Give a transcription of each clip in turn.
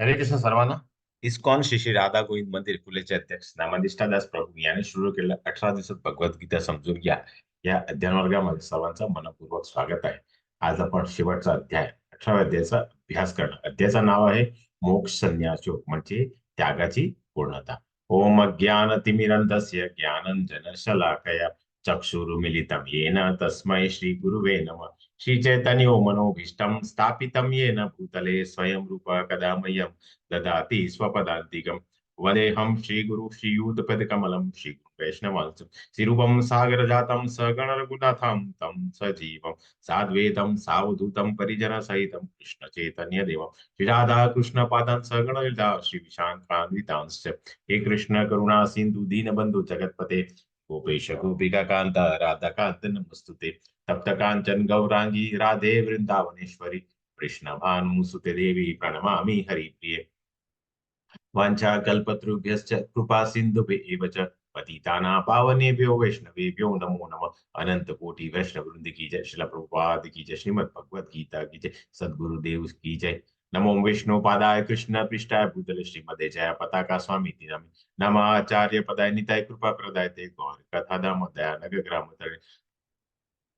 हरे कृष्ण सर्वांना. इस्कॉन श्री श्री राधा गोविंद मंदिर पुलेचे अध्यक्ष नामनिष्ठादास प्रभू यांनी सुरू केलेल्या 18 दिवसात भगवद्गीता समजून घ्या या अध्ययन वर्गामध्ये सर्वांचं मनपूर्वक स्वागत आहे. आज आपण शेवटचा अध्याय 18व्या अध्यायाचा अभ्यास करणार. अध्यायाचं नाव आहे मोक्ष संन्यास योग, म्हणजे त्यागाची पूर्णता. ओम ज्ञानतिमिरन्धस्य ज्ञानंजन शलाकया चक्षुरुमिलितं येन तस्मै श्री गुरुवे नमः. श्री चैतन्यो मनोभीष्टं स्थापितं येन भूतले स्वयं रूप कदा मह्यं ददाति स्वपदान्तिकं. वदेहं श्रीगुरु श्रीयुतपदकमलं श्री वैष्णवांस श्रीरूपं सागरजातं सगण रघुनाथं तं सजीवं साद्वैतं सावधूतं परिजनसहितं कृष्ण चैतन्य देवं श्री राधा कृष्ण पादां सगण लीला श्री विशाखान्वितांश्च. हे कृष्ण करुणा सिंधु दीनबंधु जगतपते गोपेश गोपिका कांता राधा कांत नमस्तुते. तप्त कांचन गौरांगी राधे वृंदावनेश्वरी कृष्ण भानुसुते देवी प्रणमामि हरिप्रिये. वाञ्छाकल्पतरुभ्यश्च कृपा सिन्धुभ्येव च पतितानां पावनेभ्यो वैष्णवेभ्यो नमो नमः. अनंत कोटि वैष्णव वृंद की जय. शिला प्रभुपाद की जय. श्रीमद भगवत गीता की जय. सद्गुरुदेव की जय. नमो विष्णु पादाय कृष्ण पृष्ठाय भूतले श्रीमदे जय पताका स्वामी नमः. नमः आचार्य पदाय निताय कृपा प्रदाय ते गौर कथा दाम दया नग ग्राम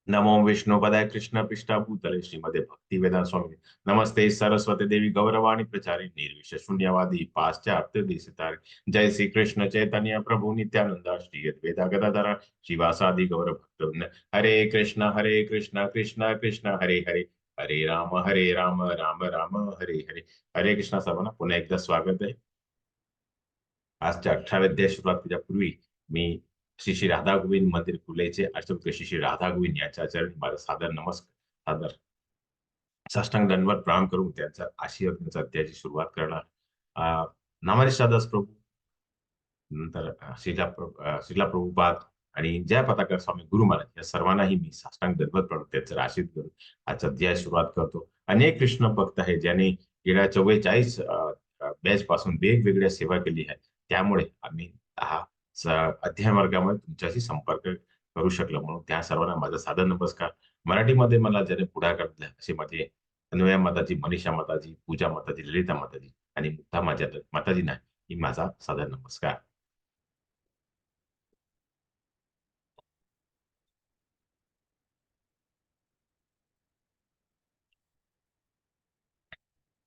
नमो विष्णुपदाय कृष्ण पृष्ठा भूतले श्रीमते भक्ति वेदांत स्वामी. नमस्ते सरस्वती देवी गौरवाणी प्रचारी निर्विश शून्यवादी पाश्चात्य देशतारी. जय श्री कृष्ण चैतन्य प्रभु नित्यानंद श्री अद्वैता गदाधर शिवासादि गौर भक्त. हरे कृष्ण कृष्ण कृष्ण हरे हरे हरे राम राम राम हरे हरे. हरे कृष्ण सर्वांना पुन्हा एकदा स्वागत आहे. आजच्या 18व्या अध्याय सुरुवात करण्यापूर्वी मी श्री श्री राधा गोविंद मंदिर कुलेचे अर्चक श्री श्री राधा गोविंद यांच्या चरणी माझा सादर नमस्कार, सादर साष्टांग दंडवत प्रणाम करून त्यांचा आशीर्वाद, त्यांचा अध्यायाची सुरुवात करणार. नामनिष्ठादास प्रभू, नंतर श्रीला प्रभुपाद आणि जय पताका स्वामी गुरु महाराज या सर्वांनाही मी साष्टांग दंडवत प्रणाम त्यांचा आशीर्वाद करून आजचा अध्याय सुरुवात करतो. अनेक कृष्ण भक्त आहे ज्यांनी गेल्या 44 बॅच पासून वेगवेगळ्या सेवा केली आहे. त्यामुळे आम्ही हा अध्ययन वर्गामध्ये तुमच्याशी संपर्क करू शकलो, म्हणून त्या सर्वांना माझा सादर नमस्कार. मराठीमध्ये मला ज्याने पुढाकार दिला असे माझे अन्वया माताजी, मनीषा माताजी, पूजा माताजी, ललिता माताजी आणि मुक्ता माझ्या माताजींना ही माझा सादर नमस्कार.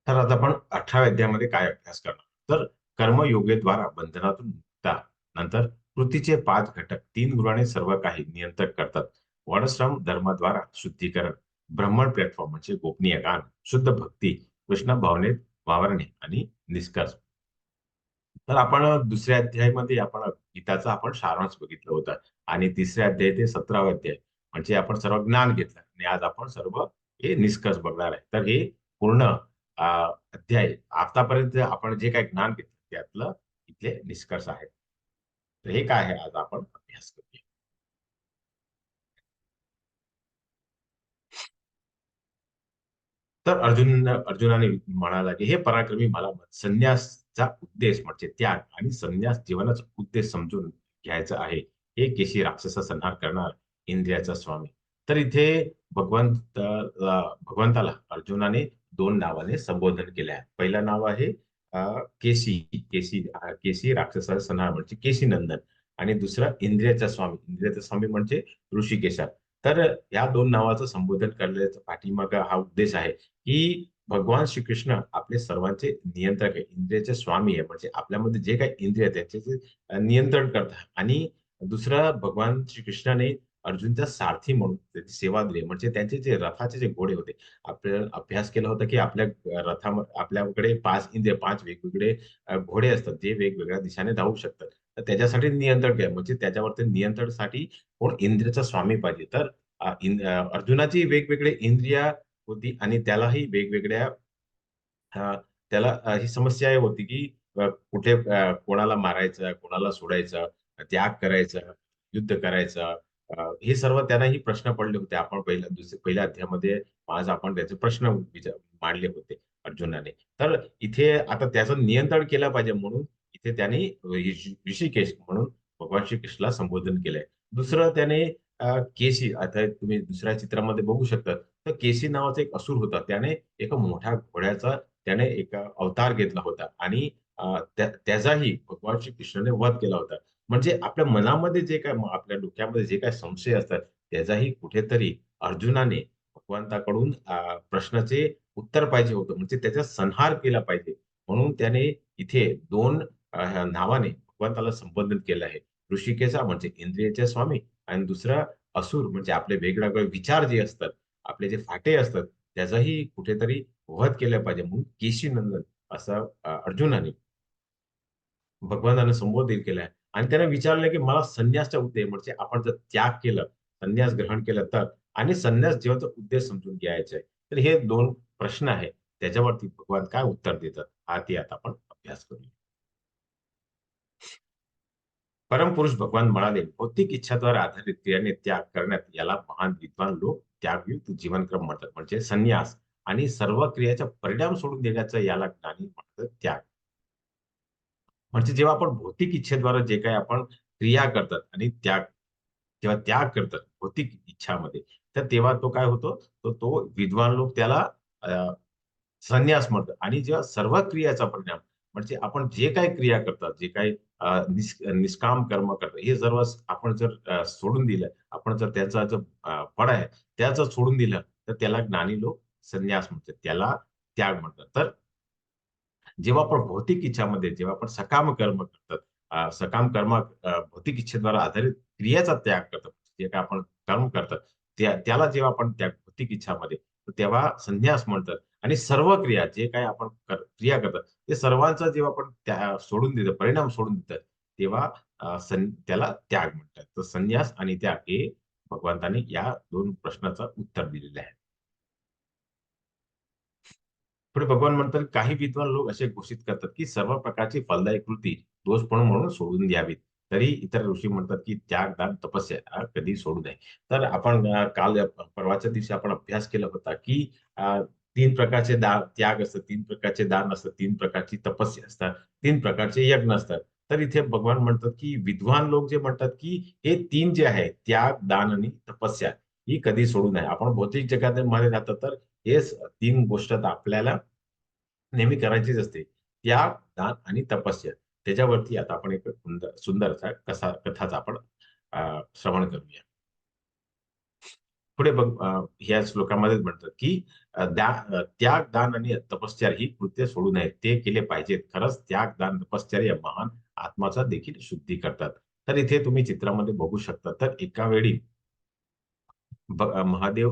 तर आता आपण 18व्या अध्यायामध्ये काय अभ्यास करणार. तर कर्मयोगेद्वारा बंधनातून मुक्ता, नंतर कृतीचे 5 घटक 3 गुणाने सर्व काही नियंत्रण करतात. वर्णश्रम धर्माद्वारा शुद्धीकरण, ब्राह्मण प्लॅटफॉर्म म्हणजे गोपनीय गान, शुद्ध भक्ती, कृष्ण भावनेत वावरणे आणि निष्कर्ष. तर आपण दुसऱ्या अध्यायामध्ये आपण गीताचा आपण सारांश बघितलं होतं आणि तिसऱ्या अध्याय ते 17वा अध्याय म्हणजे आपण सर्व ज्ञान घेतलं आणि आज आपण सर्व हे निष्कर्ष बघणार आहे. तर हे पूर्ण अध्याय आतापर्यंत आपण जे काही ज्ञान घेतलं त्यातलं इथले निष्कर्ष आहेत. तर हे काय आहे आज आपण अभ्यास करूया. तर अर्जुनाने म्हणाला की हे पराक्रमी मला संन्यासचा उद्देश म्हणजे त्याग आणि संन्यास जीवनाचा उद्देश समजून घ्यायचा आहे. हे केशी राक्षसा संहार करणार इंद्रियाचा स्वामी. तर इथे भगवंताला अर्जुनाने 2 नावाने संबोधन केले आहे. पहिलं नाव आहे केशी केशी केशी राक्षसा संहार म्हणजे केशी नंदन आणि दुसरा इंद्रियाचा स्वामी. इंद्रियाचा स्वामी म्हणजे ऋषिकेशा. तर या 2 नावाचं संबोधन करण्याचा पाठीमागा हा उद्देश आहे की भगवान श्रीकृष्ण आपले सर्वांचे नियंत्रक आहे, इंद्रियाचे स्वामी आहे. म्हणजे आपल्यामध्ये जे काही इंद्रिय आहेत त्याचे जे नियंत्रण करतात. आणि दुसरं भगवान श्रीकृष्णाने अर्जुनचा सारथी म्हणून त्याची सेवा दिली. म्हणजे त्यांचे जे रथाचे जे घोडे होते, आपल्याला अभ्यास केला होता की आपल्या आपल्याकडे 5 इंद्रिय, 5 वेगवेगळे घोडे असतात जे वेगवेगळ्या दिशाने धावू शकतात. तर त्याच्यासाठी नियंत्रण काय म्हणजे त्याच्यावरती नियंत्रणासाठी कोण इंद्रियाचा स्वामी पाहिजे. तर अर्जुनाची वेगवेगळे इंद्रिया होती आणि त्यालाही वेगवेगळ्या त्याला ही समस्या होती की कुठे कोणाला मारायचं, कोणाला सोडायचं, त्याग करायचा, युद्ध करायचं. हे सर्व त्यांनाही प्रश्न पडले होते. आपण पहिल्या अध्यायामध्ये आज आपण त्याचे प्रश्न मांडले होते अर्जुनाने. तर इथे आता त्याचं नियंत्रण केलं पाहिजे म्हणून इथे त्याने ऋषिकेश म्हणून भगवान श्रीकृष्णाला संबोधन केलंय. दुसरं त्याने केशी, आता तुम्ही दुसऱ्या चित्रामध्ये बघू शकता, तर केशी नावाचा एक असुर होता. त्याने एका मोठ्या घोड्याचा त्याने एक अवतार घेतला होता आणि त्याचाही भगवान श्रीकृष्णाने वध केला होता. म्हणजे आपल्या मनामध्ये जे काय आपल्या डोक्यामध्ये जे काही संशय असतात, त्याचाही कुठेतरी अर्जुनाने भगवंताकडून प्रश्नाचे उत्तर पाहिजे होतं. म्हणजे त्याचा संहार केला पाहिजे. म्हणून त्याने इथे 2 नावाने भगवंताला संबोधित केलं आहे. ऋषिकेशा म्हणजे इंद्रियाचे स्वामी आणि दुसरा असुर म्हणजे आपले वेगवेगळे विचार जे असतात, आपले जे फाटे असतात, त्याचाही कुठेतरी वध केला पाहिजे. म्हणून केशीनंदन असं अर्जुनाने भगवंताने संबोधित केलंय आणि त्याने विचारलं की मला संन्यासचा उद्देश म्हणजे आपण जर त्याग केलं, संन्यास ग्रहण केलं तर आणि संन्यास जीवनाचा उद्देश समजून घ्यायचा आहे. तर हे 2 प्रश्न आहेत. त्याच्यावरती भगवान काय उत्तर देतात, हा ते आता आपण अभ्यास करूया. परमपुरुष भगवान म्हणाले, "भौतिक इच्छाद्वारे आधारित क्रियाने त्याग करण्यात याला महान विद्वान लोक त्यागयुक्त जीवनक्रम म्हणतात." म्हणजे संन्यास आणि सर्व क्रियाचा परिणाम सोडून देण्याचा याला ज्ञानी म्हणतात त्याग. म्हणजे जेव्हा आपण भौतिक इच्छेद्वारे जे काही आपण क्रिया करतात आणि जेव्हा त्याग करतात भौतिक इच्छामध्ये, तर तेव्हा तो काय होतो, तो विद्वान लोक त्याला अ, संन्यास म्हणतात आणि जेव्हा सर्व क्रियाचा परिणाम म्हणजे आपण जे काही क्रिया करतात, जे काही निष्काम कर्म करतात, हे सर्व आपण जर सोडून दिलं, आपण जर त्याचा जो फळ आहे, त्याचं सोडून दिलं, तर त्याला ज्ञानी लोक संन्यास म्हणतात. त्याला त्याग म्हणतात. तर जेव्हा आपण भौतिक इच्छामध्ये जेव्हा आपण सकाम कर्म करतात, सकाम कर्म भौतिक इच्छेद्वारे आधारित क्रियेचा त्याग करतात, जे काही आपण कर्म करतात, त्याला जेव्हा आपण त्या भौतिक इच्छामध्ये, तर तेव्हा संन्यास म्हणतात आणि सर्व क्रिया जे काही आपण क्रिया करतात, ते सर्वांचा जेव्हा आपण सोडून देतो, परिणाम सोडून देतात, तेव्हा त्याला त्याग म्हणतात. तर संन्यास आणि त्याग हे भगवंतांनी या 2 प्रश्नाचं उत्तर दिलेलं आहे. पुढे भगवान म्हणतात, काही विद्वान लोक असे घोषित करतात, की सर्व प्रकारची फलदायी कृती दोषपूर्ण म्हणून सोडून द्यावीत. तरी इतर ऋषी म्हणतात, की त्याग, दान, तपस्या कधी सोडू नये. तर आपण काल परवाच्या दिवशी आपण अभ्यास केला होता, की 3 प्रकारचे त्याग असतात, 3 प्रकारचे दान असतात, 3 प्रकारची तपस्या असतात, 3 प्रकारचे यज्ञ असतात. तर इथे भगवान म्हणतात, की विद्वान लोक जे म्हणतात, की हे 3 जे आहे त्याग, दान आणि तपस्या ही कधी सोडू नये. आपण भौतिक जगामध्ये राहतो तर हेच 3 गोष्ट तर आपल्याला नेहमी करायचीच असते. त्याग, दान आणि तपस्या. त्याच्यावरती आता आपण एक सुंदर असा कथाचा आपण श्रवण करूया. पुढे बघ ह्या श्लोकामध्येच म्हणतात, की त्याग, दान आणि तपश्चर्या ही कृत्य सोडू नयेत. ते केले पाहिजेत. खरंच त्याग, दान, तपश्चर्या महान आत्माचा देखील शुद्धी करतात. तर इथे तुम्ही चित्रामध्ये बघू शकता. तर एका वेळी महादेव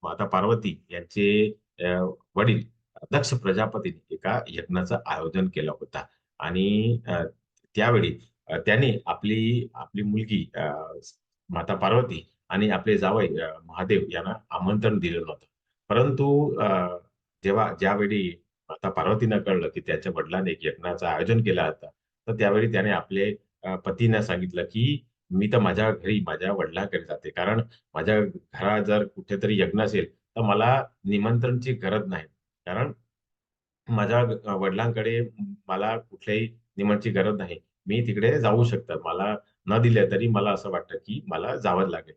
माता पार्वती यांचे अ, वडील दक्ष प्रजापतीने एका यज्ञाचं आयोजन केलं होतं आणि त्यावेळी त्याने आपली आपली मुलगी माता पार्वती आणि आपले जावई महादेव यांना आमंत्रण दिलेलं होतं. परंतु ज्यावेळी माता पार्वतीनं कळलं, की त्याच्या वडिलांनी एक यज्ञाचं आयोजन केलं होतं, तर त्यावेळी त्याने आपले पतींना सांगितलं, की "मी तर माझ्या घरी माझ्या वडिलांकडे जाते. कारण माझ्या घरात जर कुठेतरी यज्ञ असेल, तर मला निमंत्रणची गरज नाही. कारण माझ्या वडिलांकडे मला कुठल्याही निमंत्रणाची गरज नाही. मी तिकडे जाऊ शकतात. मला न दिलं तरी मला असं वाटतं, की मला जावं लागेल.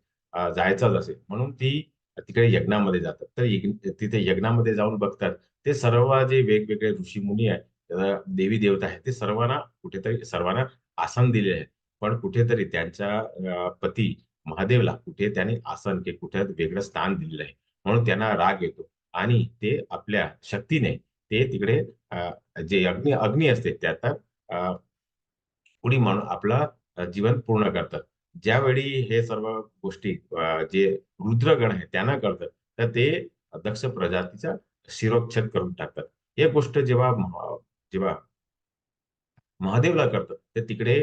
जायचंच असेल. म्हणून ती तिकडे यज्ञामध्ये जातात. तर तिथे यज्ञामध्ये जाऊन बघतात. ते सर्व जे वेगवेगळे ऋषी-मुनी आहेत, देवी-देवता आहेत, ते सर्वांना आसन दिले आहे. पण कुठेतरी त्यांच्या पती महादेवला कुठे त्याने आसन की कुठे वेगळं स्थान दिलेलं आहे. म्हणून त्यांना राग येतो आणि ते आपल्या शक्तीने ते तिकडे जे अग्नी असते त्यात उडी मारून आपलं जीवन पूर्ण करतात. ज्यावेळी हे सर्व गोष्टी जे रुद्रगण आहेत त्यांना कळतात, तर ते दक्ष प्रजातीचा शिरोच्छेद करून टाकतात. ही गोष्ट जेव्हा महादेवला करतात, तर तिकडे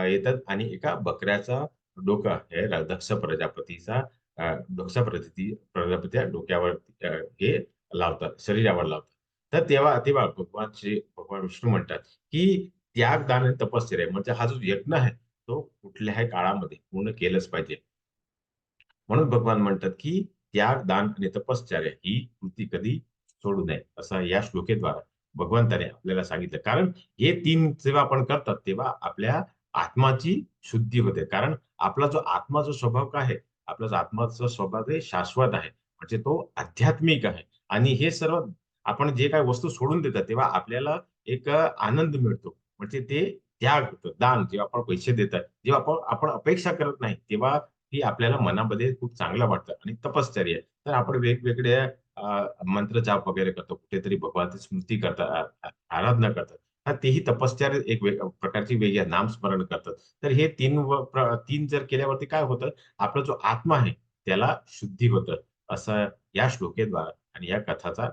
येतात आणि एका बकऱ्याचा डोका हे दक्ष प्रजापतीच्या डोक्यावर हे लावतात, शरीरावर लावतात. तर तेव्हा तेव्हा भगवान विष्णू म्हणतात, की त्याग, दान आणि तपश्चर्या म्हणजे हा जो यज्ञ आहे, तो कुठल्याही काळामध्ये पूर्ण केलंच पाहिजे. म्हणून भगवान म्हणतात, की त्याग, दान आणि तपश्चर्या ही कृती कधी सोडू नये, असं या श्लोकेद्वारा भगवंताने आपल्याला सांगितलं. कारण हे 3 जेव्हा आपण करतात, तेव्हा आपल्या आत्माची शुद्धी होते. कारण आपला जो आत्माचा स्वभाव काय आहे? आपला जो आत्माचा स्वभाव हे शाश्वत आहे. म्हणजे तो आध्यात्मिक आहे आणि हे सर्व आपण जे काही वस्तू सोडून देतात तेव्हा आपल्याला एक आनंद मिळतो. म्हणजे ते त्याग होतं, दान. जेव्हा आपण पैसे देतात, जेव्हा आपण आपण अपेक्षा करत नाही, तेव्हा ती आपल्याला मनामध्ये खूप चांगलं वाटतं आणि तपश्चर्या आहे. तर आपण वेगवेगळ्या मंत्र जाप वगैरे करतो. कुठेतरी भगवानची स्मृती करतात, आराधना करतात. तेही तपश्चर्या एक प्रकारची वेगळी आहे. नामस्मरण करतात. तर हे 3 जर केल्यावरती काय होतं, आपला जो आत्मा आहे त्याला शुद्धी होतं. असं या श्लोकेद्वारा आणि या कथाचा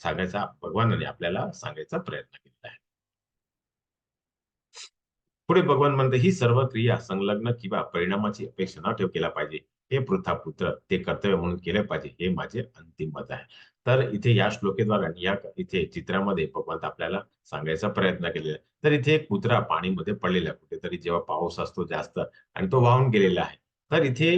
सांगायचा भगवानाने आपल्याला सांगायचा प्रयत्न केलेला आहे. पुढे भगवान म्हणते, ही सर्व क्रिया संलग्न किंवा परिणामाची अपेक्षा न केला पाहिजे. हे पृथा पुत्र ते कर्तव्य म्हणून केले पाहिजे. हे माझे अंतिम मत आहे. तर इथे या श्लोकेद्वारे आणि या इथे चित्रामध्ये भगवंत आपल्याला सांगायचा प्रयत्न केलेला आहे. तर इथे एक कुत्रा पाणीमध्ये पडलेला आहे. कुठेतरी जेव्हा पाऊस असतो जास्त आणि तो वाहून गेलेला आहे. तर इथे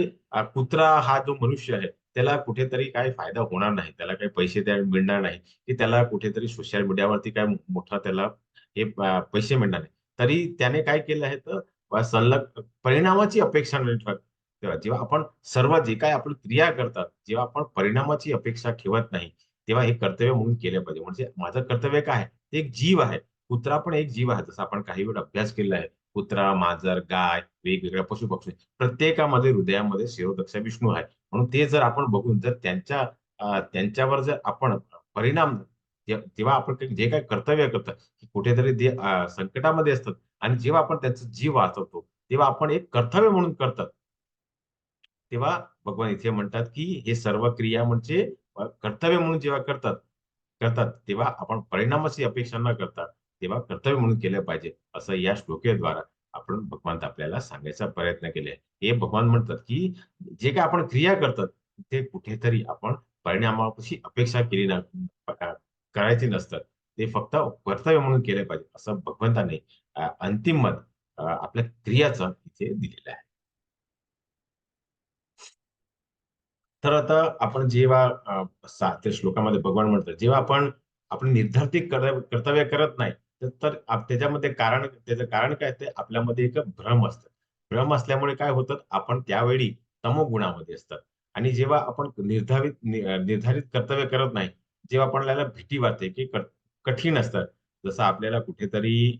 कुत्रा हा जो मनुष्य आहे त्याला कुठेतरी काही फायदा होणार नाही. त्याला काही पैसे मिळणार नाही, की त्याला कुठेतरी सोशल मीडियावरती काय मोठा त्याला हे पैसे मिळणार नाही. तरी त्याने काय केलं आहे तर सलग परिणामाची अपेक्षा न ठेवत तेव्हा जेव्हा आपण सर्व जे काही आपण क्रिया करतात, जेव्हा आपण परिणामाची अपेक्षा ठेवत नाही, तेव्हा हे कर्तव्य म्हणून केले पाहिजे. म्हणजे माझं कर्तव्य काय आहे? ते एक जीव आहे. कुत्रा पण एक जीव आहे. जसं आपण काही वेळ अभ्यास केला आहे. कुत्रा, मांजर, गाय, वेगवेगळ्या पशु-पक्षी प्रत्येकामध्ये हृदयामध्ये शिरोदक्ष विष्णू आहे. म्हणून ते जर आपण बघून जर त्यांच्यावर जर आपण परिणाम जेव्हा आपण जे काही कर्तव्य करतो, की कुठेतरी ते संकटामध्ये असतात आणि जेव्हा आपण त्यांचा जीव वाचवतो, तेव्हा आपण एक कर्तव्य म्हणून करतात. तेव्हा भगवान इथे म्हणतात, की हे सर्व क्रिया म्हणजे कर्तव्य म्हणून जेव्हा करतात करतात, तेव्हा आपण परिणामाची अपेक्षा न करता, तेव्हा कर्तव्य म्हणून केलं पाहिजे. असं या श्लोकेद्वारा आपण भगवंत आपल्याला सांगायचा प्रयत्न केले. हे भगवान म्हणतात, की जे काही आपण क्रिया करतात, ते कुठेतरी आपण परिणामाची अपेक्षा केली ना करायची नसतात. ते फक्त कर्तव्य म्हणून केले पाहिजे. असं भगवंताने अंतिम मत आपल्या क्रियाचं इथे दिलेलं आहे. तर आता आपण जेव्हा 7 श्लोकामध्ये भगवान म्हणतात, जेव्हा आपण निर्धारित कर्तव्य करत नाही, तर त्याच्यामध्ये त्याचं कारण काय ते आपल्यामध्ये एक भ्रम असतं. भ्रम असल्यामुळे काय होतं, आपण त्यावेळी तमोगुणामध्ये असतात आणि जेव्हा आपण निर्धारित कर्तव्य करत नाही, जेव्हा आपल्याला भीती वाटते, की कठीण असतं. जसं आपल्याला कुठेतरी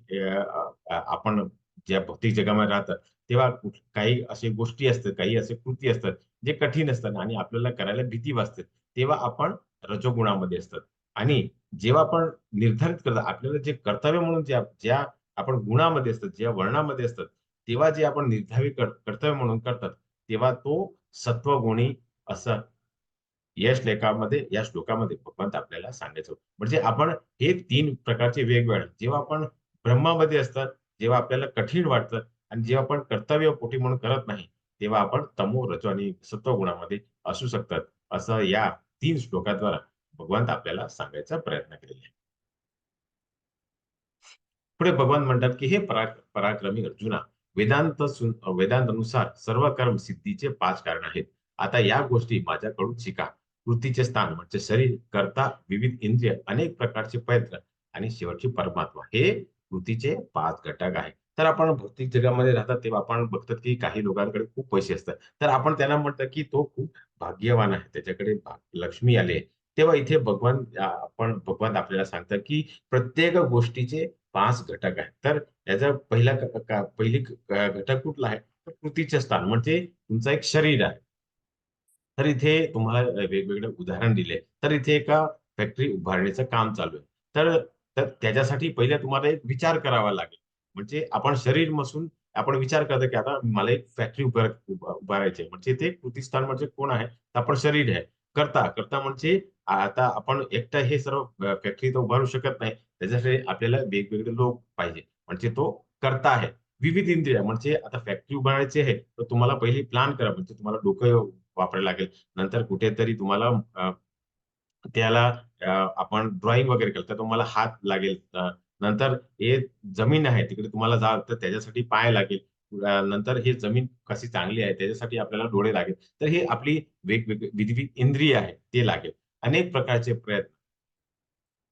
आपण ज्या भौतिक जगामध्ये राहतात, तेव्हा काही अशा गोष्टी असतात, काही असे कृती असतात, जे कठीण असतात आणि आपल्याला करायला भीती वाटते. तेव्हा आपण रजोगुणामध्ये असतात आणि जेव्हा आपण निर्धारित करतो, आपल्याला जे कर्तव्य म्हणून ज्या ज्या आपण गुणामध्ये असतात, ज्या वर्णामध्ये असतात, तेव्हा जे आपण निर्धारित कर्तव्य म्हणून करतात, तेव्हा तो सत्वगुणी असं या श्लोकामध्ये भगवंत आपल्याला सांगायचं होतं. म्हणजे आपण हे 3 प्रकारचे वेगवेगळे जेव्हा आपण ब्रह्मामध्ये असतात, जेव्हा आपल्याला कठीण वाटतं आणि जेव्हा आपण कर्तव्य पोटी म्हणून करत नाही, तेव्हा आपण तमो, रजो आणि सत्व गुणामध्ये असू शकतात. असं या 3 श्लोकाद्वारा भगवंत आपल्याला सांगायचा प्रयत्न केलेला आहे. पुढे भगवान म्हणतात, की हे पराक्रमी अर्जुना, वेदांतानुसार सर्व कर्म सिद्धीचे 5 कारण आहेत. आता या गोष्टी माझ्याकडून शिका. कृतीचे स्थान म्हणजे शरीर, कर्ता, विविध इंद्रिय, अनेक प्रकारचे प्रयत्न आणि शेवटची परमात्मा. हे कृतीचे 5 घटक आहेत. तर आपण भौतिक जगामध्ये राहतात तेव्हा आपण बघतात, की काही लोकांकडे खूप पैसे असतात. तर आपण त्यांना म्हणतो, की तो खूप भाग्यवान आहे. त्याच्याकडे लक्ष्मी आली आहे. तेव्हा इथे भगवान आपल्याला सांगतात, की प्रत्येक गोष्टीचे 5 घटक आहेत. तर याचा पहिला घटक कुठला आहे? तर कृतीचे स्थान म्हणजे तुमचं एक शरीर आहे. तर इथे तुम्हाला वेगवेगळे उदाहरण दिले. तर इथे एका फॅक्टरी उभारण्याचं काम चालू आहे. तर तर त्याच्यासाठी पहिले तुम्हाला एक विचार करावा लागेल. म्हणजे आपण शरीर नसून आपण विचार करतो, की आता मला एक फॅक्टरी उभारायची आहे. म्हणजे ते कृतीस्थान म्हणजे कोण आहे? तर आपण शरीर आहे. कर्ता म्हणजे आता आपण एकटा हे सर्व फॅक्टरी तर उभारू शकत नाही. त्याच्यासाठी आपल्याला वेगवेगळे लोक पाहिजे. म्हणजे तो कर्ता आहे. विविध इंद्रिय म्हणजे आता फॅक्टरी उभारायची आहे, तर तुम्हाला पहिले प्लॅन करा. म्हणजे तुम्हाला डोकं वापरायला लागेल. नंतर कुठेतरी तुम्हाला त्याला आपण ड्रॉइंग वगैरे केलं तर तुम्हाला हात लागेल. नंतर हे जमीन आहे तिकडे तुम्हाला जा तर त्याच्यासाठी पाय लागेल. नंतर हे जमीन कशी चांगली आहे त्याच्यासाठी आपल्याला डोळे लागेल. तर हे आपली वेगवेगळी विविध इंद्रिय आहे ते लागेल. अनेक प्रकारचे प्रयत्न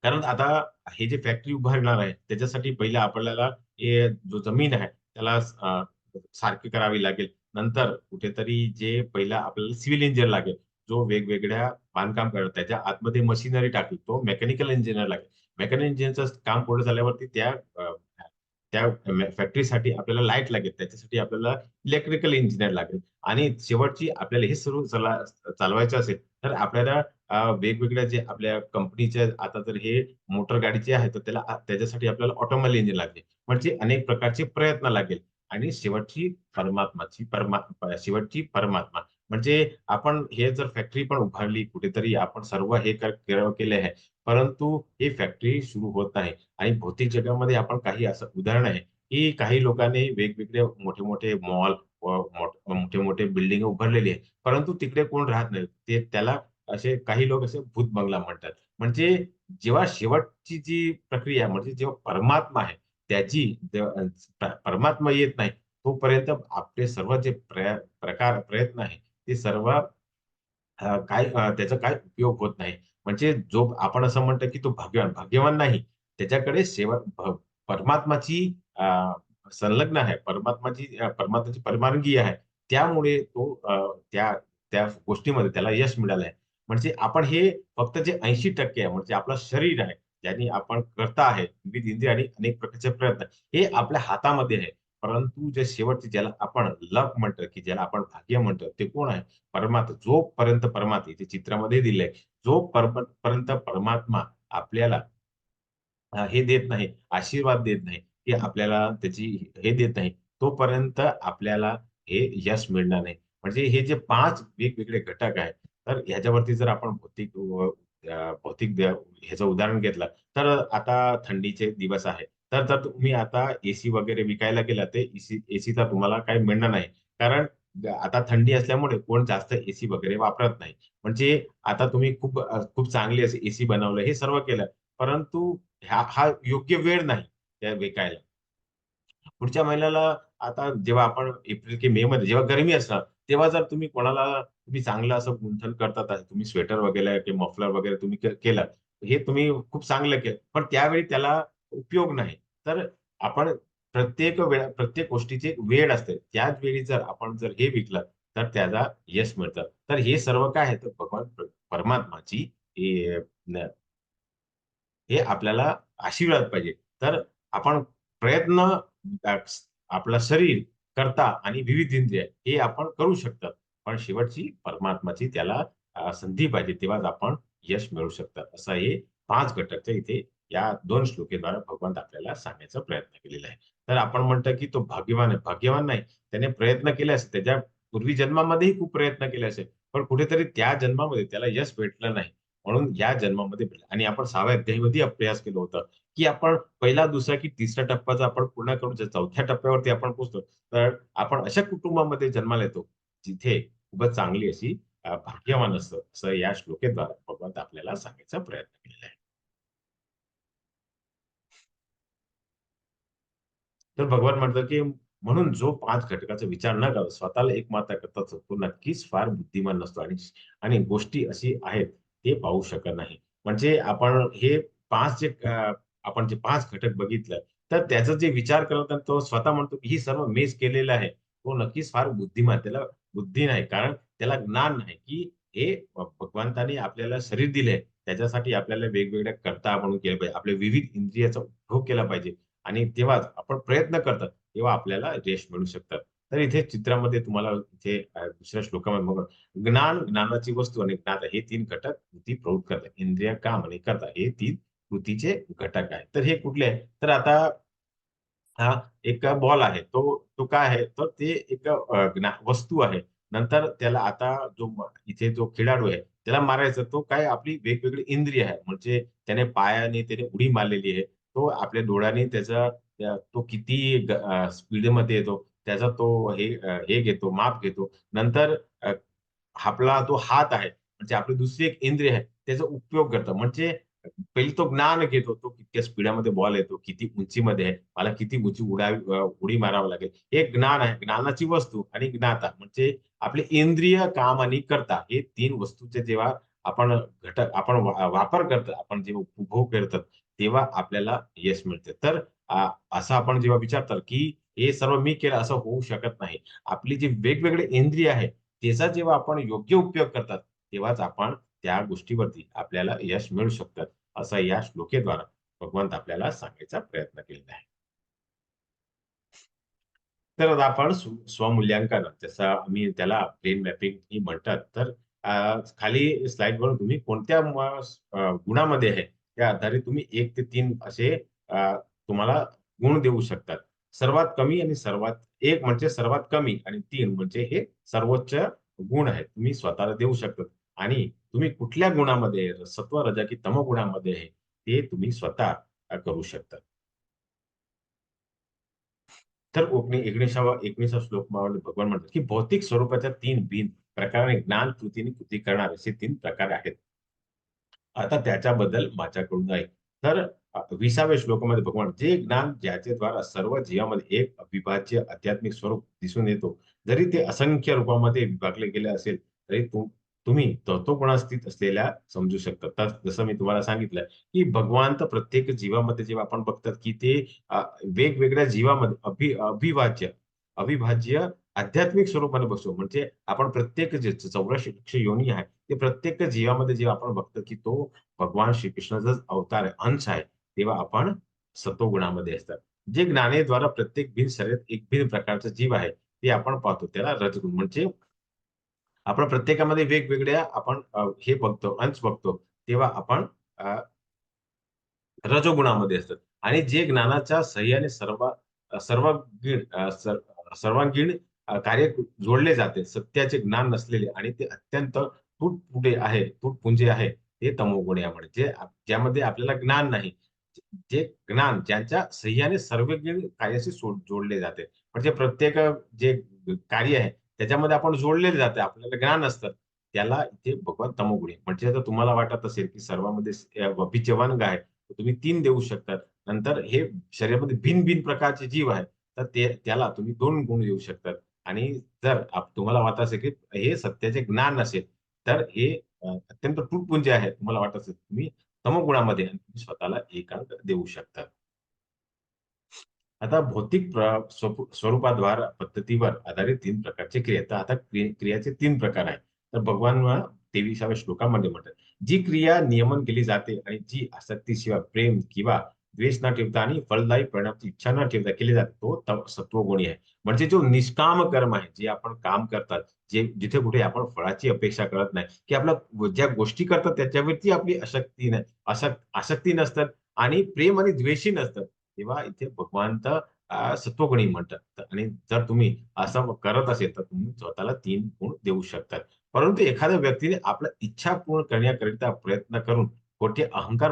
कारण आता हे जे फॅक्टरी उभारणार आहे, त्याच्यासाठी पहिले आपल्याला हे जो जमीन आहे, त्याला सारखी करावी लागेल. नंतर कुठेतरी जे पहिला आपल्याला सिव्हिल इंजिनिअर लागेल. जो वेगवेगळ्या बांधकाम करतो त्याच्या आतमध्ये मशिनरी टाकली, तो मेकॅनिकल इंजिनियर लागेल. मेकॅनिकल इंजिनियरचं काम पूर्ण झाल्यावरती त्या फॅक्टरीसाठी आपल्याला लाईट लागेल, त्याच्यासाठी आपल्याला इलेक्ट्रिकल इंजिनियर लागेल. आणि शेवटची आपल्याला हे सर्व चालवायचं असेल तर आपल्याला वेगवेगळ्या जे आपल्या कंपनीचे आता जर हे मोटर गाडीचे आहे तर त्याच्यासाठी आपल्याला ऑटोमोबाईल इंजिन लागेल. म्हणजे अनेक प्रकारचे प्रयत्न लागेल. आणि शेवटची परमात्मा म्हणजे आपण हे जर फॅक्टरी पण उभारली कुठेतरी, आपण सर्व हे केले आहे, परंतु ही फॅक्टरी सुरू होत नाही. आणि भौतिक जगामध्ये आपण काही असं उदाहरण आहे की काही लोकांनी वेगवेगळे मोठे मोठे मॉल व मोठे मोठे बिल्डिंग उभारलेली आहे, परंतु तिकडे कोण राहत नाही. ते त्याला असे काही लोक असे भूत बंगला म्हणतात. म्हणजे जेव्हा शेवटची जी प्रक्रिया म्हणजे जेव्हा परमात्मा आहे त्याची परमात्मा येत नाही तोपर्यंत आपले सर्व जे प्रयत्न आहे ते सर्व त्याचा काय उपयोग होत नाही. म्हणजे जो आपण असं म्हणतो की तो भाग्यवान नाही. त्याच्याकडे परमात्माची संलग्न आहे. परमात्माची परवानगी आहे. त्यामुळे तो त्या त्या गोष्टीमध्ये त्याला यश मिळालं आहे. म्हणजे आपण हे फक्त जे 80% आहे म्हणजे आपलं शरीर आहे, ज्याने आपण करता आहे, विविध इंद्रिय आणि अनेक प्रकारचे प्रयत्न, हे आपल्या हातामध्ये आहे. परंतु जे शेवटचे ज्याला आपण लक म्हणतो, की ज्याला आपण भाग्य म्हणतो, ते कोण आहे? परमात्मा. जोपर्यंत परमात्मा इथे चित्रामध्ये दिलंय, जोपर्यंत परमात्मा आपल्याला हे देत नाही, आशीर्वाद देत नाही, की आपल्याला त्याची हे देत नाही, तोपर्यंत आपल्याला हे यश मिळणार नाही. म्हणजे हे जे 5 वेगवेगळे घटक आहेत, तर ह्याच्यावरती जर आपण भौतिक ह्याचं उदाहरण घेतलं, तर आता थंडीचे दिवस आहे. तर जर तुम्ही आता एसी वगैरे विकायला गेला, ते एसीचा तुम्हाला काही मिळणार नाही. कारण आता थंडी असल्यामुळे कोण जास्त एसी वगैरे वापरत नाही. म्हणजे आता तुम्ही खूप चांगली अशी एसी बनवलं, हे सर्व केलं. परंतु हा योग्य वेळ नाही त्या विकायला. पुढच्या महिन्याला आता जेव्हा आपण एप्रिल की मे मध्ये जेव्हा गरमी असणार, तेव्हा जर तुम्ही चांगलं असं गुंथन करतात आहे, तुम्ही स्वेटर वगैरे किंवा मफलर वगैरे तुम्ही केलं, हे तुम्ही खूप चांगलं केलं. पण त्यावेळी त्याला उपयोग नाही. तर आपण प्रत्येक गोष्टीची एक वेळ असते. त्याच वेळी जर आपण हे विकलं, तर त्याला यश मिळतं. तर हे सर्व काय आहे तर भगवान परमात्माची हे हे आपल्याला आशीर्वाद पाहिजे. तर आपण प्रयत्न अ, आपलं शरीर, कर्ता आणि विविध इंद्रिय हे आपण करू शकतात. पण शेवटची परमात्माची त्याला संधी पाहिजे, तेव्हाच आपण यश मिळवू शकतात. असं हे 5 घटकच्या इथे या 2 श्लोकेद्वारा भगवंत आपल्याला सांगण्याचा प्रयत्न केलेला आहे. तर आपण म्हणतो की तो भाग्यवान आहे. भाग्यवान नाही, त्याने प्रयत्न केले असेल, त्याच्या पूर्वी जन्मामध्येही खूप प्रयत्न केले असेल, पण कुठेतरी त्या जन्मामध्ये त्याला यश भेटलं नाही. म्हणून या जन्मामध्ये आणि आपण 6व्या अध्यायामध्ये अभ्यास केलं होतं, की आपण पहिला, दुसरा की तिसऱ्या टप्प्याचा आपण पूर्ण करून जर 4थ्या टप्प्यावरती आपण पोहोचतो, तर आपण अशा कुटुंबामध्ये जन्माला येतो, जिथे खूपच चांगली अशी भाग्यवान असतं. असं या श्लोकेद्वारा भगवंत आपल्याला सांगायचा प्रयत्न केलेला आहे. तर भगवान म्हणतात, की म्हणून जो 5 घटकाचा विचार न करता स्वतःला एकमात्र करता तो नक्कीच फार बुद्धिमान नसतो आणि आणि गोष्टी अशी आहेत, ते पाहू शकत नाही. म्हणजे आपण हे 5 आपण जे 5 घटक बघितलं, तर त्याचा जे विचार करत तो स्वतः म्हणतो, की ही सर्व मीच केलेलं आहे. तो नक्कीच फार बुद्धिमान. त्याला बुद्धी नाही, कारण त्याला ज्ञान नाही, की हे भगवंताने आपल्याला शरीर दिले. त्याच्यासाठी आपल्याला वेगवेगळ्या कर्ता म्हणून केलं पाहिजे. आपल्या विविध इंद्रियाचा उपभोग केला पाहिजे. आणि तेव्हाच आपण प्रयत्न करतात, तेव्हा आपल्याला यश मिळू शकतात. तर इथे चित्रामध्ये तुम्हाला इथे दुसऱ्या श्लोकामध्ये बघा, ज्ञानाची वस्तू आणि ज्ञाता हे 3 घटक कृती प्रवृत्त करतात. इंद्रिय, काम आणि कर्ता हे 3 कृतीचे घटक आहेत. तर हे कुठले आहेत? तर आता हा एक बॉल आहे. तो काय आहे? तर ते एक वस्तू आहे. नंतर त्याला आता इथे जो खेळाडू आहे, त्याला मारायचं. तो काय आपली वेगवेगळी इंद्रिय आहे. म्हणजे त्याने पायाने त्याने उडी मारलेली आहे. तो आपल्या डोळ्याने तो किती स्पीडमध्ये येतो, त्याचा तो हे घेतो, माप घेतो. नंतर आपला तो हात आहे, म्हणजे आपली दुसरी एक इंद्रिय आहे, त्याचा उपयोग करतो. म्हणजे पहिले तो ज्ञान घेतो, तो कितक्या स्पीडामध्ये बॉल येतो, किती उंचीमध्ये आहे, मला किती उंची उडी मारावी लागेल. हे ज्ञान आहे. ज्ञानाची वस्तू आणि ज्ञाता म्हणजे आपले इंद्रिय, काम आणि कर्ता हे 3 वस्तूचे जेव्हा आपण वापर करतो, आपण जेव्हा उपभोग करतात, तेव्हा आपल्याला यश मिळते. तर असं आपण जेव्हा विचारतात, की हे सर्व मी केलं असं होऊ शकत नाही. आपली जी वेगवेगळे इंद्रिय आहे, त्याचा जेव्हा आपण योग्य उपयोग करतात, तेव्हाच आपण त्या गोष्टीवरती आपल्याला यश मिळू शकतात, असं या श्लोकेद्वारा भगवंत आपल्याला सांगायचा प्रयत्न केलेला आहे. तर आता आपण स्वमूल्यांकन जसं आम्ही त्याला ब्रेन मॅपिंग ही म्हणतात. तर खाली स्लाइडवर तुम्ही कोणत्या गुणामध्ये आहे, त्या आधारे तुम्ही 1 ते 3 असे तुम्हाला गुण देऊ शकतात. सर्वात कमी आणि सर्वात 1 म्हणजे सर्वात कमी आणि 3 म्हणजे हे सर्वोच्च गुण आहेत. तुम्ही स्वतःला देऊ शकता आणि तुम्ही कुठल्या गुणामध्ये सत्व, रज की तम गुणामध्ये आहे, ते तुम्ही स्वतः करू शकता. तर 19वा श्लोकमध्ये भगवान म्हणतात, की भौतिक स्वरूपाच्या 3 भिन्न प्रकाराने ज्ञान कृतीने कृती करणारे असे 3 प्रकार आहेत. आता त्याच्याबद्दल माझ्याकडून आहे. तर 20व्या श्लोकामध्ये भगवान जे ज्ञान ज्याच्या द्वारा सर्व जीवामध्ये एक अविभाज्य आध्यात्मिक स्वरूप दिसून येतो. जरी ते असंख्य रूपामध्ये विभागले गेले असेल, तरी तुम्ही तत्वगुणास्थित असलेल्या समजू शकता. तर जसं मी तुम्हाला सांगितलं, की भगवान तर प्रत्येक जीवामध्ये जेव्हा आपण बघतात, की ते वेगवेगळ्या जीवामध्ये अविभाज्य अविभाज्य आध्यात्मिक स्वरूपाने बसतो. म्हणजे आपण प्रत्येक जे 84 लक्ष योनी आहे, ते प्रत्येक जीवामध्ये जेव्हा आपण बघतो, की तो भगवान श्रीकृष्णाचाच अवतार आहे, अंश आहे, तेव्हा आपण सत्वगुणामध्ये असतात. जे ज्ञानेद्वारा प्रत्येक भिन्न शरीरात एक भिन्न प्रकारचा जीव आहे, ते आपण पाहतो. त्याला रजगुण म्हणजे आपण प्रत्येकामध्ये वेगवेगळ्या आपण हे बघतो, अंश बघतो. तेव्हा आपण अ, रजोगुणामध्ये असतात आणि जे ज्ञानाच्या सहाय्याने सर्वांगीण कार्य जोडले जाते. सत्याचे ज्ञान नसलेले आणि ते अत्यंत तुटपुंजे आहे, ते तमोगुण यामुळे. ज्यामध्ये आपल्याला ज्ञान नाही. जे ज्ञान ज्यांच्या सहाय्याने सर्वज्ञ कार्याशी जोडले जाते. म्हणजे प्रत्येक जे कार्य आहे, त्याच्यामध्ये आपण जोडलेले जाते. आपल्याला ज्ञान असतं. त्याला इथे भगवान तमोगुणी म्हणजे आता तुम्हाला वाटत असेल, की सर्वांमध्ये बीजवान गाय तर तुम्ही 3 देऊ शकतात. नंतर हे शरीरामध्ये भिन्न-भिन्न प्रकारचे जीव आहेत. तर त्याला तुम्ही 2 गुण देऊ शकतात. आणि जर तुम्हाला वाटत असेल, की हे सत्याचे ज्ञान नसेल, तर हे अत्यंत तुटपुंजे आहे. तुम्हाला वाटत असेल, तुम्ही तमोगुणामध्ये आणि तुम्ही स्वतःला 1 अंक देऊ शकता. आता भौतिक स्वरूपाद्वार पद्धतीवर आधारित 3 प्रकारचे क्रिया. तर आता क्रियाचे 3 प्रकार आहेत. तर भगवान 23व्या श्लोकामध्ये म्हणतात, जी क्रिया नियमन केली जाते आणि जी आसक्तीशिवाय प्रेम किंवा द्वेष न ठेवता आणि फलदायी परिणामाची इच्छा न ठेवता केली जाते, तो सत्वगुणी आहे. म्हणजे जो निष्काम कर्म आहे, जे आपण काम करतात, जिथे कुठे आपण फळाची अपेक्षा करत नाही, की आपल्या ज्या गोष्टी करतात त्याच्यावरती आपली आसक्ती नसतात आणि प्रेम आणि द्वेषही नसतात. तेव्हा इथे भगवान तर सत्वगुणी म्हणतात आणि जर तुम्ही असं करत असेल, तर तुम्ही स्वतःला 3 गुण देऊ शकतात. परंतु एखाद्या व्यक्तीने आपल्या इच्छा पूर्ण करण्याकरिता प्रयत्न करून खोटे अहंकार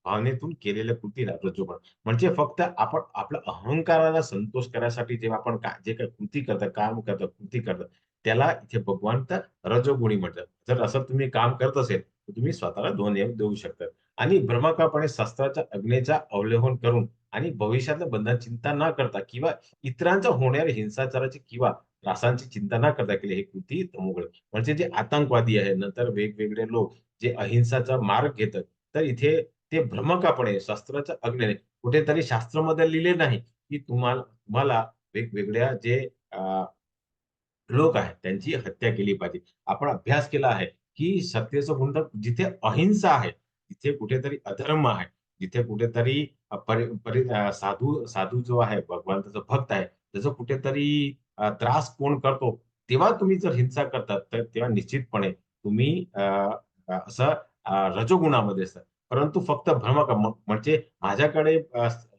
भावनेतून केलेल्या कृतीला रजोगुण म्हणजे फक्त आपण आपल्या अहंकाराला संतोष करण्यासाठी जेव्हा आपण जे काही कृती करतात, काम करतात, कृती करतात, त्याला इथे भगवान तर रजोगुणी म्हणतात. जर असं तुम्ही काम करत असेल, तर तुम्ही स्वतःला 2 देऊ शकता. आणि भ्रमाकापणे शस्त्राच्या अग्नीचा अवलोकन करून आणि भविष्यातल्या बंधनाची चिंता न करता किंवा इतरांच्या होणाऱ्या हिंसाचाराची किंवा त्रासांची चिंता न करता केली ही कृती तमोगुण. म्हणजे जे आतंकवादी आहे, नंतर वेगवेगळे लोक जे अहिंसाचा मार्ग घेतात, तर इथे ते भ्रमकापणे शस्त्राच्या अग्नीने कुठेतरी शास्त्रामध्ये लिहिले नाही, की तुम्हाला वेगवेगळ्या जे लोक आहेत, त्यांची हत्या केली पाहिजे. आपण अभ्यास केला आहे, की सत्तेचं गुंड जिथे अहिंसा आहे, तिथे कुठेतरी अधर्म आहे. जिथे कुठेतरी साधू साधू जो आहे, भगवंताचा भक्त आहे, त्याचा कुठेतरी त्रास कोण करतो, तेव्हा तुम्ही जर हिंसा करतात, तर तेव्हा निश्चितपणे तुम्ही असं रजोगुणामध्ये असतात. परंतु फक्त म्हणजे माझ्याकडे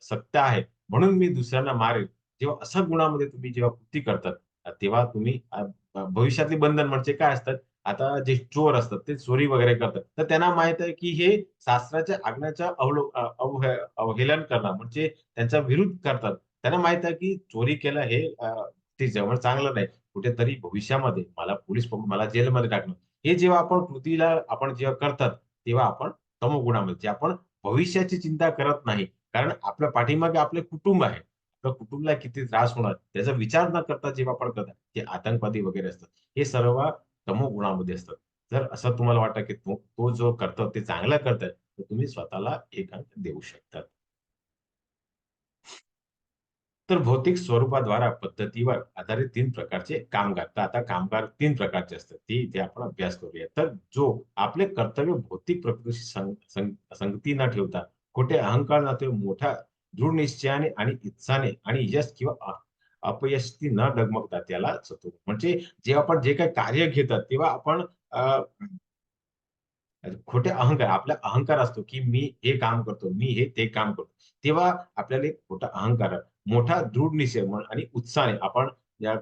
सत्ता आहे, म्हणून मी दुसऱ्यांना मारेल. जेव्हा अशा गुणामध्ये तुम्ही जेव्हा कृती करतात, तेव्हा तुम्ही भविष्यातली बंधन म्हणजे काय असतात, आता जे चोर असतात ते चोरी वगैरे करतात. तर त्यांना माहीत आहे, की हे शास्त्राच्या आज्ञाच्या अवहेलन करणं म्हणजे त्यांचा विरोध करतात. त्यांना माहीत आहे, की चोरी केलं हे ते जवळ चांगलं नाही. कुठेतरी भविष्यामध्ये मला पोलीस पकडून मला जेलमध्ये टाकणं. हे जेव्हा आपण कृतीला आपण जेव्हा करतात, तेव्हा आपण तमोगुणामध्ये जे आपण भविष्याची चिंता करत नाही. कारण आपल्या पाठीमागे आपले कुटुंब आहे. आपल्या कुटुंबाला किती त्रास होणार त्याचा विचार न करता जेव्हा आपण करतात, ते आतंकवादी वगैरे असतात. हे सर्व तमोगुणामध्ये असतात. जर असं तुम्हाला वाटतं, की तो तो जो करतो ते चांगलं करतोय, तर तुम्ही स्वतःला 1 अंक देऊ शकता. तर भौतिक स्वरूपाद्वारा पद्धतीवर आधारित 3 प्रकारचे कामगार. तर आता कामगार 3 प्रकारचे असतात. ते इथे आपण अभ्यास करूया. तर जो आपले कर्तव्य भौतिक प्रकृतीशी संगती न ठेवता, खोटे अहंकार न ठेवता, मोठ्या दृढ निश्चयाने आणि इत्साने आणि यश किंवा अपयशाची न डगमगता त्याला सत्व म्हणजे जेव्हा आपण जे काही कार्य घेतात, तेव्हा आपण खोटे अहंकार, आपला अहंकार असतो, की मी हे काम करतो, मी हे ते काम करतो. तेव्हा आपल्याला एक खोटा अहंकार, मोठा दृढ निश्चय आणि उत्साहाने आपण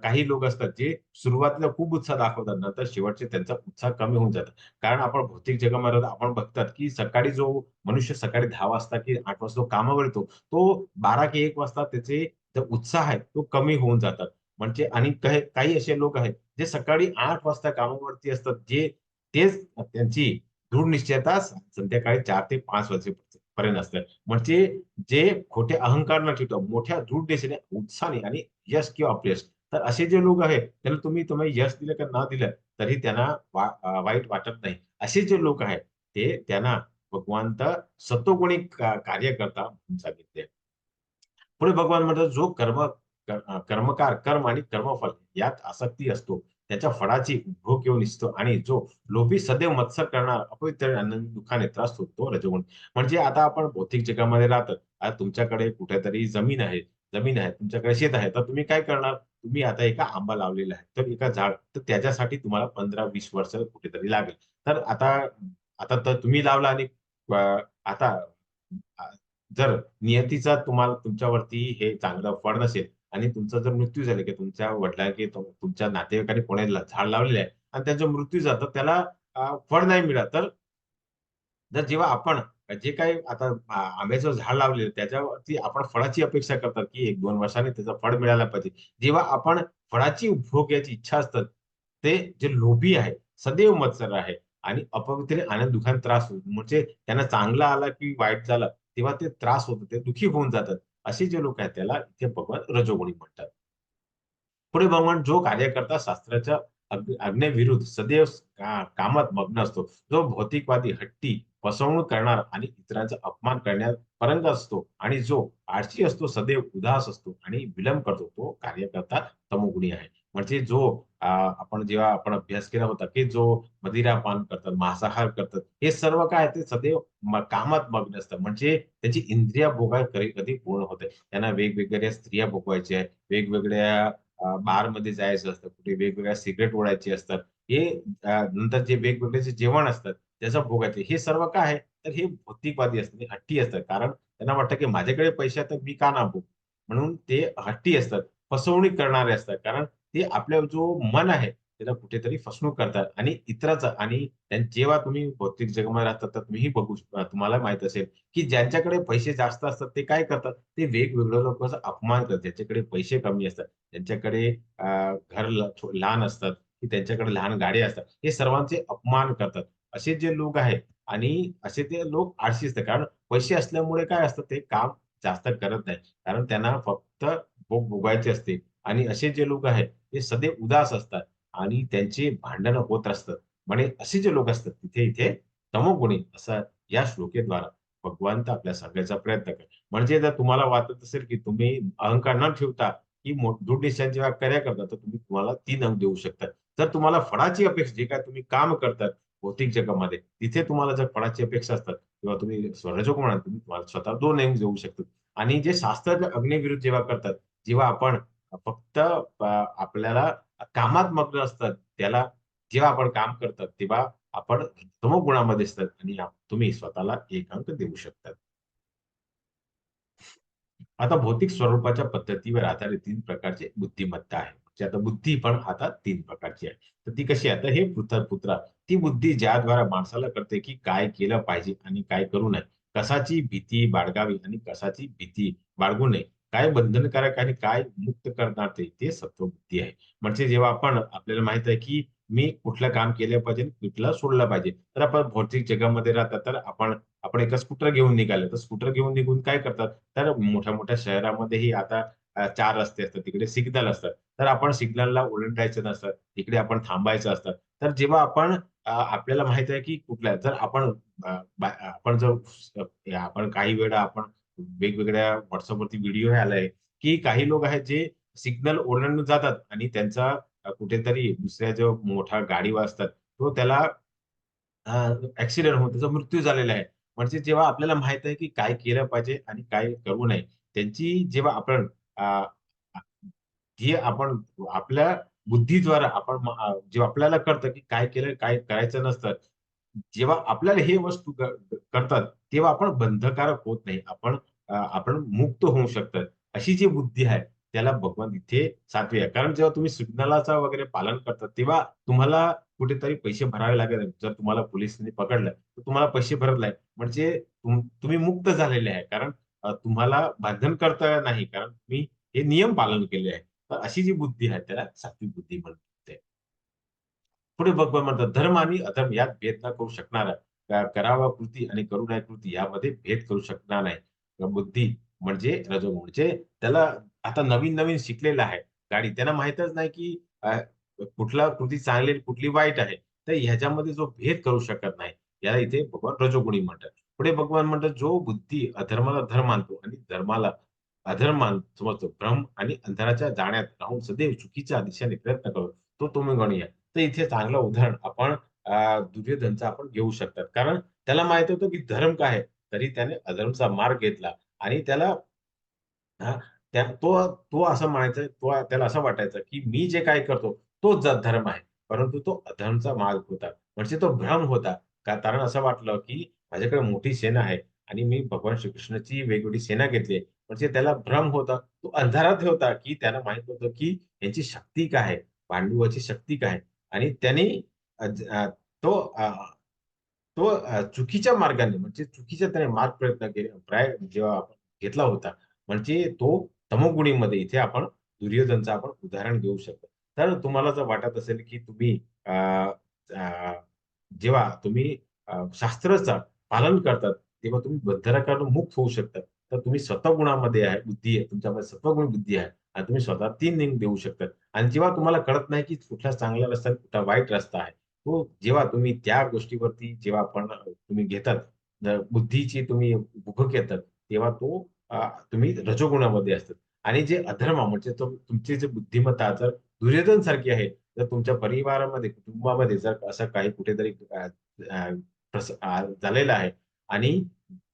काही लोक असतात, जे सुरुवातीला खूप उत्साह दाखवतात, नंतर शेवटचे त्यांचा उत्साह कमी होऊन जातो. कारण आपण भौतिक जगामध्ये आपण बघतात, की सकाळी जो मनुष्य सकाळी 10 वाजता की 8 वाजता कामावर येतो, तो 12 की 1 वाजता त्याचे जो उत्साह आहे, तो कमी होऊन जातात. म्हणजे आणि काही काही असे लोक आहेत, जे सकाळी 8 वाजता कामावरती असतात, जे तेच त्यांची दृढ निश्चयता संध्याकाळी 4 ते 5 वाजेपर्यंत असतात. म्हणजे जे खोटे अहंकार न ठेवता मोठ्या दृढ निश्चयाने, उत्साहाने आणि यश किंवा अपयश. तर असे जे लोक आहेत, त्याला तुम्ही यश दिलं का न दिलं, तरी त्यांना वाईट वाटत नाही. असे जे लोक आहेत, ते त्यांना भगवंत सत्वगुणी कार्य करता म्हणून सांगितले. पुढे भगवान म्हणतात, जो कर्मकार, कर्म आणि कर्मफल यात आसक्ती असतो, त्याच्या फळाची भूक घेऊन इच्छितो आणि जो लोभी सदैव मत्सर करणार, अपवित्र आणि आनंद दुःखाने त्रास होतो, तो रजोगुण. म्हणजे आता आपण भौतिक जगामध्ये राहतो. आता तुमच्याकडे कुठेतरी जमीन आहे, तुमच्याकडे शेत आहे. तर तुम्ही काय करणार? तुम्ही आता एका आंबा लावलेला आहे. तर एका झाड तर त्याच्यासाठी तुम्हाला 15-20 वर्ष कुठेतरी लागेल. तर आता आता तर तुम्ही लावला आणि अ, आता जर नियतीचा तुम्हाला तुमच्यावरती हे चांगलं फळ नसेल आणि तुमचा जर मृत्यू झाला, की तुमच्या वडिलांनी की तुमच्या नातेवाईकांनी कोणी झाड लावलेलं आहे आणि त्यांचा मृत्यू झाला, त्याला फळ नाही मिळालं, तर जर जेव्हा आपण जे काही आता आंब्याचं झाड लावलेलं त्याच्यावरती आपण फळाची अपेक्षा करतात, की 1-2 वर्षांनी त्याचं फळ मिळायला पाहिजे. जेव्हा आपण फळाची उपभोग घ्यायची इच्छा असतात, ते जे लोभी आहे, सदैव मत्सर आहे आणि अपवित्र आनंद दुःखाने त्रास होतो. म्हणजे त्यांना चांगलं आलं की वाईट झालं, तेव्हा ते त्रास होतो, ते दुःखी होऊन जातात. असे जे लोक आहेत त्याला इथे भगवान रजोगुणी म्हणतात. पुढे भगवान जो कार्यकर्ता शास्त्राच्या आज्ञेविरुद्ध सदैव कामात मग्न असतो, जो भौतिकवादी, हट्टी, फसवणूक करणार आणि इतरांचा अपमान करण्यापर्यंत असतो आणि जो आळशी असतो, सदैव उदास असतो आणि विलंब करतो, तो कार्यकर्ता तमोगुणी आहे. म्हणजे जो आपण जेव्हा आपण अभ्यास केला होता, की जो मदिरापान करतात, मांसाहार करतात, हे सर्व काय ते सदैव कामात मग्न असतात. म्हणजे त्याची इंद्रिय भोगा कधी पूर्ण होते. त्यांना वेगवेगळ्या स्त्रिया भोगवायच्या आहेत, वेगवेगळ्या बारमध्ये जायचं असतं, कुठे वेगवेगळ्या सिगारेट ओढायचे असतात. हे नंतर जे वेगवेगळे जे जेवण असतात, त्याचं भोगायचे. हे सर्व काय आहे, तर हे भौतिकवादी असतात, हे हट्टी असतात. कारण त्यांना वाटतं, की माझ्याकडे पैसे आहेत, तर मी का ना भोगू? म्हणून ते हट्टी असतात, फसवणूक करणारे असतात. कारण ते आपला जो मन आहे, त्याला कुठेतरी फसवणूक करतात आणि इतराचं आणि जेव्हा तुम्ही भौतिक जगामध्ये राहतात, तर तुम्हीही बघू शकता, तुम्हाला माहीत असेल, की ज्यांच्याकडे पैसे जास्त असतात, ते काय करतात? ते वेगवेगळ्या लोकांचा अपमान करतात. ज्याच्याकडे पैसे कमी असतात, त्यांच्याकडे घर लहान असतात, की त्यांच्याकडे लहान गाड्या असतात. हे सर्वांचे अपमान करतात. असे जे लोक आहेत आणि असे ते लोक आळशी असतात. कारण पैसे असल्यामुळे काय असतं ते काम जास्त करत नाही. कारण त्यांना फक्त भोग भोगायची असते आणि असे जे लोक आहेत ते सदैव उदास असतात आणि त्यांची भांडणं होत असतात. म्हणजे असे जे लोक असतात तिथे इथे तमोगुणी असं या श्लोकेद्वारा भगवंत आपल्या सांगायचा प्रयत्न करतात. म्हणजे जर तुम्हाला वाटत असेल, की तुम्ही अहंकार न ठेवता ही दृढ निश्चयाने जेव्हा कार्य करता, तर तुम्हाला 3 अंक देऊ शकतात. जर तुम्हाला फळाची अपेक्षा जे काही तुम्ही काम करतात भौतिक जगामध्ये, तिथे तुम्हाला जर फळाची अपेक्षा असतात, तेव्हा तुम्ही स्वर्गलोक म्हणाल, तुम्ही तुम्हाला स्वतः 2 अंक देऊ शकतात. आणि जे शास्त्राच्या अग्नीविरुद्ध जेव्हा करतात, जेव्हा आपण फक्त आपल्याला कामात मग्न असतात, त्याला जेव्हा आपण काम करतात, तेव्हा आपण तमोगुणामध्ये असतात आणि तुम्ही स्वतःला 1 अंक देऊ शकतात. आता भौतिक स्वरूपाच्या पद्धतीवर आधारित 3 प्रकारची बुद्धिमत्ता आहे. म्हणजे आता बुद्धी पण आता 3 प्रकारची आहे. तर ती कशी आहे? तर हे पुत्रा, ती बुद्धी ज्याद्वारा माणसाला कळते, की काय केलं पाहिजे आणि काय करू नये. कशाची भीती बाळगावी आणि कशाची भीती बाळगू नये. काय बंधनकारक आणि काय मुक्त करणार ते सत्वबुद्धी आहे. म्हणजे जेव्हा आपण आपल्याला माहित आहे, की मी कुठलं काम केलं पाहिजे, कुठलं सोडलं पाहिजे. तर आपण भौतिक जगामध्ये राहतात, तर आपण आपण एका स्कूटर घेऊन निघाले, तर स्कूटर घेऊन निघून काय करतात? तर मोठ्या-मोठ्या शहरामध्येही आता 4 रस्ते असतात. तिकडे सिग्नल असतात. तर आपण सिग्नलला ओलांडायचं नसतं. तिकडे आपण थांबायचं असतं. तर जेव्हा आपण आपल्याला माहित आहे की कुठल्या जर आपण आपण जर आपण काही वेळा आपण वेगवेगळ्या WhatsAppवरती व्हिडिओ आलाय, की काही लोक आहेत जे सिग्नल ओलांडून जातात आणि त्यांचा कुठेतरी दुसऱ्या जो मोठा गाडी वाजतात तो त्याला ऍक्सिडेंट होऊन त्याचा मृत्यू झालेला आहे. म्हणजे जेव्हा आपल्याला माहित आहे की काय केलं पाहिजे आणि काय करू नये, त्यांची जेव्हा आपण अ, जी आपण आपल्या बुद्धीद्वारा आपण जेव्हा आपल्याला कळतं की काय केलं, काय करायचं नसतं. जेव्हा आपल्याला हे वस्तू करतात, तेव्हा आपण बंधकारक होत नाही. आपण मुक्त होऊ शकतात. अशी जी बुद्धी आहे, त्याला भगवान इथे सात्विक आहे. कारण जेव्हा तुम्ही सिग्नलाचा वगैरे पालन करता, तेव्हा तुम्हाला कुठेतरी पैसे भरावे लागत नाही. जर तुम्हाला पोलिसांनी पकडलं, तर तुम्हाला पैसे भरत नाही. म्हणजे तुम्ही मुक्त झालेले आहे. कारण तुम्हाला बंधन कर्तव्य नाही. कारण तुम्ही हे नियम पालन केले आहे. तर अशी जी बुद्धी आहे, त्याला सात्विक बुद्धी म्हणते. पुढे भगवान म्हणतात, धर्म आणि अधर्म यात भेद न करू शकणारा, करावा कृती आणि करू नये कृती यामध्ये भेद करू शकणार नाही. बुद्धी म्हणजे रजोगुण. म्हणजे त्याला आता नवीन-नवीन शिकलेला आहे गाडी. त्यांना माहीतच नाही की कुठला कृती चांगली आणि कुठली वाईट आहे. तर ह्याच्यामध्ये जो भेद करू शकत नाही, याला इथे भगवान रजोगुणी म्हणतात. पुढे भगवान म्हणतात, जो बुद्धी अधर्माला धर्म मानतो आणि धर्माला अधर्म समजतो, भ्रम आणि अंधाराच्या जाण्यात राहून सदैव चुकीच्या दिशेने प्रयत्न करतो, तो तुम्ही गणूया. तर इथे चांगलं उदाहरण आपण दुर्योधनचं आपण घेऊ शकतात. कारण त्याला माहित होतं की धर्म काय आहे, तरी त्याने अधर्मचा मार्ग घेतला आणि त्याला हां, तो असं म्हणायचा, त्याला असं वाटायचं की मी जे काही करतो तोच धर्म आहे. परंतु तो अधर्मचा मार्ग होता. म्हणजे तो भ्रम होता. कारण असं वाटलं की माझ्याकडे मोठी सेना आहे आणि मी भगवान श्रीकृष्णाची वेगवेगळी सेना घेतली आहे. म्हणजे त्याला भ्रम होता. तो अंधारात होता की त्याला माहित होतं की यांची शक्ती काय आहे? पांडवाची शक्ती काय आहे? आणि त्याने अ, ज अ, तो अ, चुकीच्या मार्गाने म्हणजे चुकीच्या त्याने मार्ग प्रयत्न केले जेव्हा आपण घेतला होता. म्हणजे तो तमोगुणीमध्ये इथे आपण दुर्योधनचं आपण उदाहरण घेऊ शकतो. तर तुम्हाला जर वाटत असेल की तुम्ही अ, अ, जेव्हा तुम्ही शास्त्राचं पालन करतात, तेव्हा तुम्ही बंधनापासून मुक्त होऊ शकता. तर तुम्ही सत्वगुणामध्ये आहे, बुद्धी आहे. तुमच्यामध्ये सत्वगुणी बुद्धी आहे आणि तुम्ही स्वतः 3 नियम देऊ शकता. आणि जेव्हा तुम्हाला कळत नाही की कुठला चांगला रस्ता आणि कुठला वाईट रस्ता आहे. तो जेव्हा तुम्ही त्या गोष्टीवरती जेव्हा तुम्ही घेतात, बुद्धीची तुम्ही उभं घेतात, तेव्हा तुम्ही रजोगुणामध्ये असतात. आणि जे अधर्म म्हणजे तुमची जी बुद्धिमत्ता जर दुर्योधन सारखी आहे, जर तुमच्या परिवारामध्ये, कुटुंबामध्ये जर असं काही कुठेतरी अ, झालेलं आहे आणि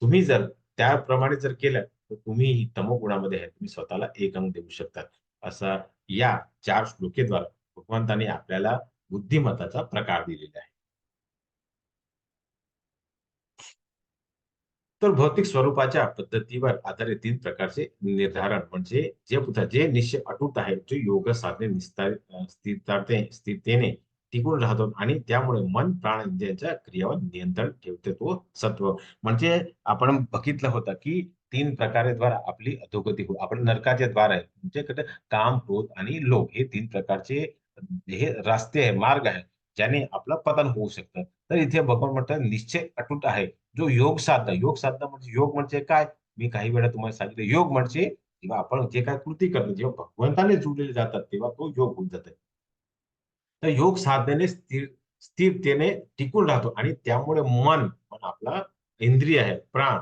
तुम्ही जर त्याप्रमाणे जर केलं, तर तुम्ही तमोगुणामध्ये आहे. तुम्ही स्वतःला एक अंग देऊ शकता. असा या 4 श्लोकेद्वारा भगवंतांनी आपल्याला बुद्धिमत्ताचा प्रकार दिलेला आहे. तर भौतिक स्वरूपाच्या पद्धतीवर आधारित 3 प्रकारचे निर्धारण म्हणजे जे निश्चय अटूट आहे, जे योग साधने स्थिरतेने टिकून राहतो आणि त्यामुळे मन, प्राण, इंद्रियांच्या क्रियावर नियंत्रण ठेवते तो सत्व. म्हणजे आपण बघितलं होतं, की 3 प्रकारेद्वारा आपली अधोगती होईल. आपण नरकाचे द्वार आहे. म्हणजे कसं काम, क्रोध आणि लोभ हे 3 प्रकारचे हे रस्ते आहे, मार्ग आहे, ज्याने आपलं पतन होऊ शकतं. तर इथे भगवान म्हणतात निश्चय अटूट आहे. जो योग साधना म्हणजे योग म्हणजे काय? मी काही वेळा तुम्हाला सांगितलं. योग म्हणजे जेव्हा आपण जे काही कृती करतो, जेव्हा भगवंताने जोडलेले जातात, तेव्हा तो योग होऊन जातो. तर योग साधनेने स्थिरतेने टिकून राहतो आणि त्यामुळे मन पण आपला इंद्रिय आहे, प्राण,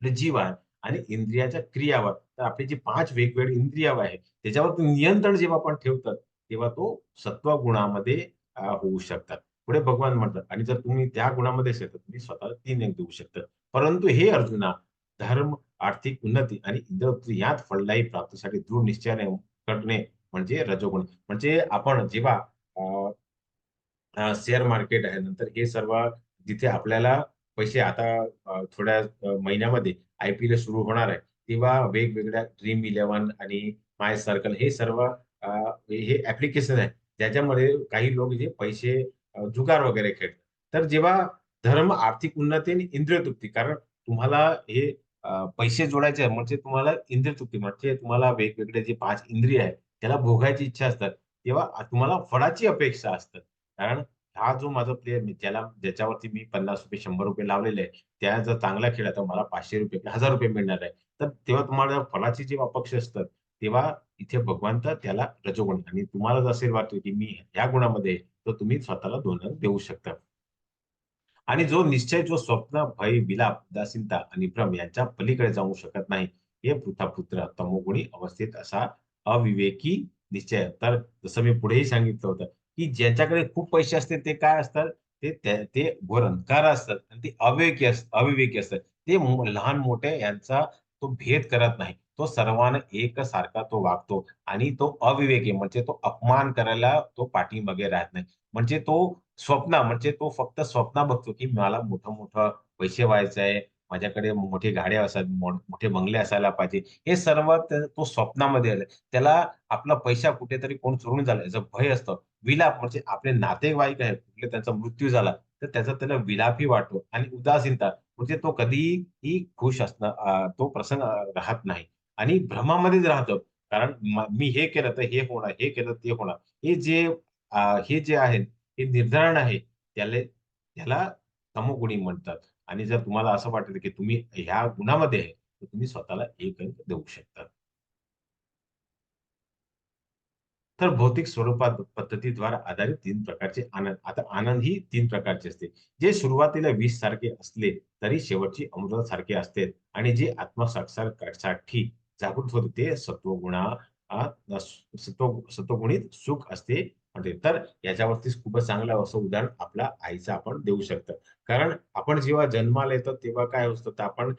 आपले जीव आहे आणि इंद्रियाच्या क्रियावर तर आपली जी 5 वेगवेगळी इंद्रिय आहे, त्याच्यावर नियंत्रण जेव्हा आपण ठेवतात, तेव्हा तो सत्व गुणामध्ये होऊ शकतात. पुढे भगवान म्हणतात आणि जर तुम्ही त्या गुणामध्ये असेल, तर तुम्ही स्वतःला 3 अंक देऊ शकता. परंतु हे अर्जुना, धर्म, आर्थिक उन्नती आणि इंद्रिय यात फळदायी प्राप्तीसाठी दृढ निश्चयाने करणे म्हणजे रजोगुण. म्हणजे आपण जेव्हा शेअर मार्केट आहे. नंतर हे सर्व जिथे आपल्याला पैसे आता थोड्या महिन्यामध्ये आय-पी-एल सुरू होणार आहे. तेव्हा वेगवेगळ्या ड्रीम इलेव्हन आणि माय सर्कल हे सर्व हे ॲप्लिकेशन आहे. ज्याच्यामध्ये काही लोक जे पैसे जुगार वगैरे खेळतात. तर जेव्हा धर्म, आर्थिक उन्नती आणि इंद्रिय तृप्ती कारण तुम्हाला हे पैसे जोडायचे आहे म्हणजे तुम्हाला इंद्रिय तृप्ती म्हणजे तुम्हाला वेगवेगळे जे 5 इंद्रिय आहेत, त्याला भोगायची इच्छा असतात. तेव्हा तुम्हाला फळाची अपेक्षा असते. कारण हा जो माझा प्लेयर मी ज्याच्यावरती मी ₹50 ₹100 लावलेले आहे. त्या जर चांगला खेळला तर मला ₹500 ₹1000 मिळणार आहे. तर तेव्हा तुम्हाला फळाची जी अपेक्षा असतात, तेव्हा इथे भगवंत त्याला रजोगुण आणि तुम्हाला जर असेल वाटतं, की मी ह्या गुणामध्ये आहे, तर तुम्ही स्वतःला 2 अंक देऊ शकता. आणि जो निश्चय, जो स्वप्न, भय, विलाप, उदासीनता आणि भ्रम यांच्या पलीकडे जाऊ शकत नाही. हे पृथ्वी तमोगुणी अवस्थेत असा अविवेकी निश्चय. तर जसं मी पुढेही सांगितलं होतं की ज्यांच्याकडे खूप पैसे असते ते काय असतात, ते घोर अंधकार असतात आणि ते अविवेकी असतात. ते लहान मोठे यांचा तो भेद करत नाही. तो सर्वांना एकसारखा तो वागतो आणि तो अविवेकी म्हणजे तो अपमान करायला तो पाठीमागे राहत नाही. म्हणजे तो म्हणजे तो फक्त स्वप्न बघतो की मला मोठं मोठं पैसे व्हायचं आहे, माझ्याकडे मोठी गाड्या असायला, मोठे बंगले असायला पाहिजे. हे सर्व तो स्वप्नामध्ये आलं. त्याला आपला पैसा कुठेतरी कोण चोरून झाला याचं भय असतं. विलाप म्हणजे आपले नातेवाईक आहेत, कुठले त्यांचा मृत्यू झाला तर त्याचा त्याला विलापही वाटतो आणि उदासीनता म्हणजे तो कधीही खुश असणं तो प्रसंग राहत नाही आणि भ्रमामध्येच राहतो. कारण मी हे केलं तर हे होणार, हे केलं ते होणार. हे जे हे जे आहे हे निर्धारण आहे त्याला तमोगुणी म्हणतात. आणि जर तुम्हाला असं वाटतं की तुम्ही ह्या गुणामध्ये आहे तर तुम्ही स्वतःला एक अंक देऊ शकता. तर भौतिक स्वरूपात पद्धतीद्वारे आधारित तीन प्रकारचे आनंद. आता आनंद ही तीन प्रकारचे असते. जे सुरुवातीला विष सारखे असले तरी शेवटची अमृत सारखे असते आणि जे आत्मसाक्षात्कारसाठी जागृत होते ते सत्वगुणित सुख असते म्हणते. तर याच्यावरती खूपच चांगलं असं उदाहरण आपल्या आईचं आपण देऊ शकतो. कारण आपण जेव्हा जन्माला येतो तेव्हा काय असतं तर आपण